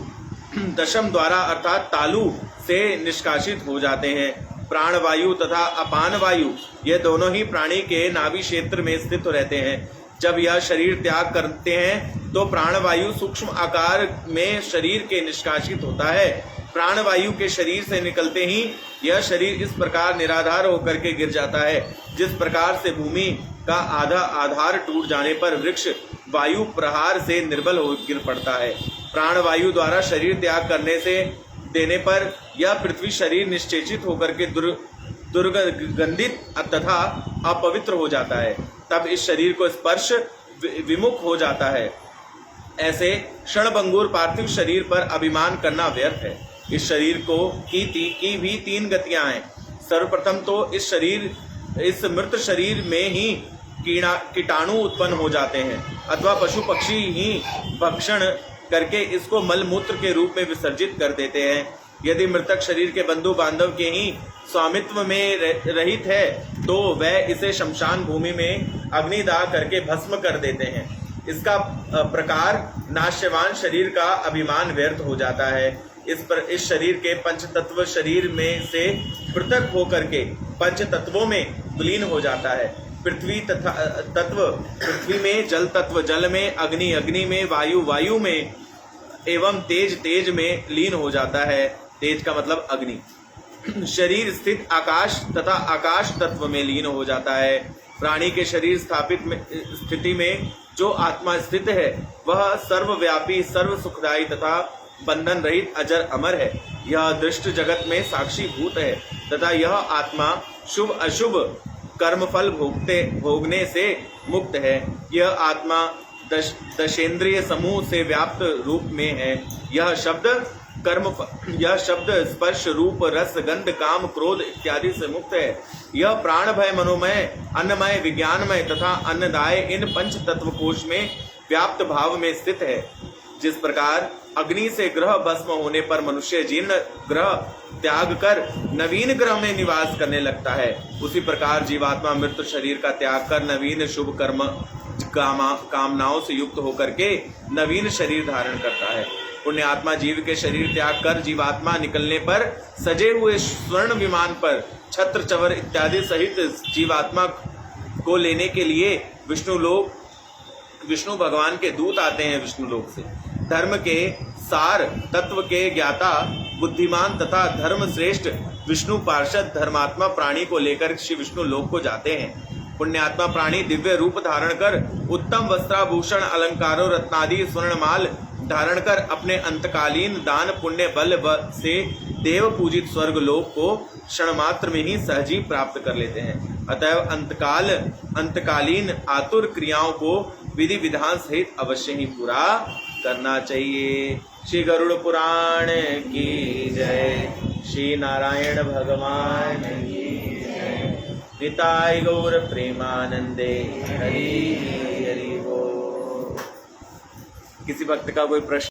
दशम द्वारा अर्थात तालु से निष्कासित हो जाते हैं। प्राण वायु तथा अपान वायु ये दोनों ही प्राणी के नाभि क्षेत्र में स्थित रहते हैं। जब यह शरीर त्याग करते हैं तो प्राण वायु सूक्ष्म आकार में शरीर के निष्कासित होता है। प्राण वायु के शरीर से निकलते ही यह शरीर इस प्रकार निराधार होकर के गिर जाता है, जिस प्रकार से भूमि का आधा आधार टूट जाने पर वृक्ष वायु प्रहार से निर्बल हो गिर पड़ता है। प्राण वायु द्वारा शरीर त्याग करने से देने पर यह पृथ्वी शरीर निश्चेचित होकर के दुर्गंधित तथा अपवित्र हो जाता है। तब इस शरीर को स्पर्श विमुख हो जाता है। ऐसे क्षणभंगुर पार्थिव शरीर पर अभिमान करना व्यर्थ है। इस शरीर की भी 3 गतियां हैं। सर्वप्रथम तो इस मृत शरीर में ही कीटाणु उत्पन्न हो जाते हैं अथवा पशु पक्षी ही भक्षण करके इसको मलमूत्र के रूप में विसर्जित कर देते हैं। यदि मृतक शरीर के बंधु बांधव के ही स्वामित्व में रहित है तो वह इसे शमशान भूमि में अग्निदाह करके भस्म कर देते हैं। इसका प्रकार नाश्यवान शरीर का अभिमान व्यर्थ हो जाता है। इस शरीर के पंचतत्व शरीर में से पृथक होकर के पंच तत्वों में विलीन हो जाता है। पृथ्वी में जल तत्व जल में, अग्नि में, वायु में एवं तेज में लीन हो जाता है। तेज का मतलब अग्नि। शरीर स्थित आकाश तथा आकाश तत्व में लीन हो जाता है। प्राणी के शरीर स्थिति में जो आत्मा स्थित है वह सर्वव्यापी, सर्व सुखदायी तथा बंधन रहित अजर अमर है। यह दृष्ट जगत में साक्षी भूत है तथा यह आत्मा शुभ अशुभ कर्मफल भोगने से मुक्त है। यह आत्मा दशेंद्रिय समूह से व्याप्त रूप में है। यह शब्द स्पर्श रूप रस गंध काम क्रोध इत्यादि से मुक्त है। यह प्राण भय मनोमय अन्नमय विज्ञानमय तथा अन्नदाय इन पंच तत्व कोश में व्याप्त भाव में स्थित है। जिस प्रकार अग्नि से ग्रह भस्म होने पर मनुष्य जीर्ण ग्रह त्याग कर नवीन ग्रह में निवास करने लगता है, उसी प्रकार जीवात्मा मृत शरीर का त्याग कर नवीन शुभ कर्म कामनाओं से युक्त होकर के नवीन शरीर धारण करता है। पुण्यात्मा जीव के शरीर त्याग कर जीवात्मा निकलने पर सजे हुए स्वर्ण विमान पर छत्र चवर इत्यादि सहित जीवात्मा को लेने के लिए विष्णु भगवान के दूत आते हैं विष्णु लोक से। धर्म के सार तत्व के ज्ञाता बुद्धिमान तथा धर्म श्रेष्ठ विष्णु पार्षद धर्मात्मा प्राणी को लेकर श्री विष्णु लोक को जाते हैं। पुण्यात्मा प्राणी दिव्य रूप धारण कर उत्तम वस्त्राभूषण अलंकारों रत्नादि स्वर्णमाल धारण कर अपने अंतकालीन दान पुण्य बल से देव पूजित स्वर्ग लोक को क्षण मात्र में ही सहजी प्राप्त कर लेते हैं। अतएव अंतकालीन आतुर क्रियाओं को विधि विधान सहित अवश्य ही पूरा करना चाहिए। श्री गरुड़ पुराण की जय। श्री नारायण भगवान की जय। निताय गौर प्रेमानंदे हरि हरि बोल। किसी भक्त का कोई प्रश्न?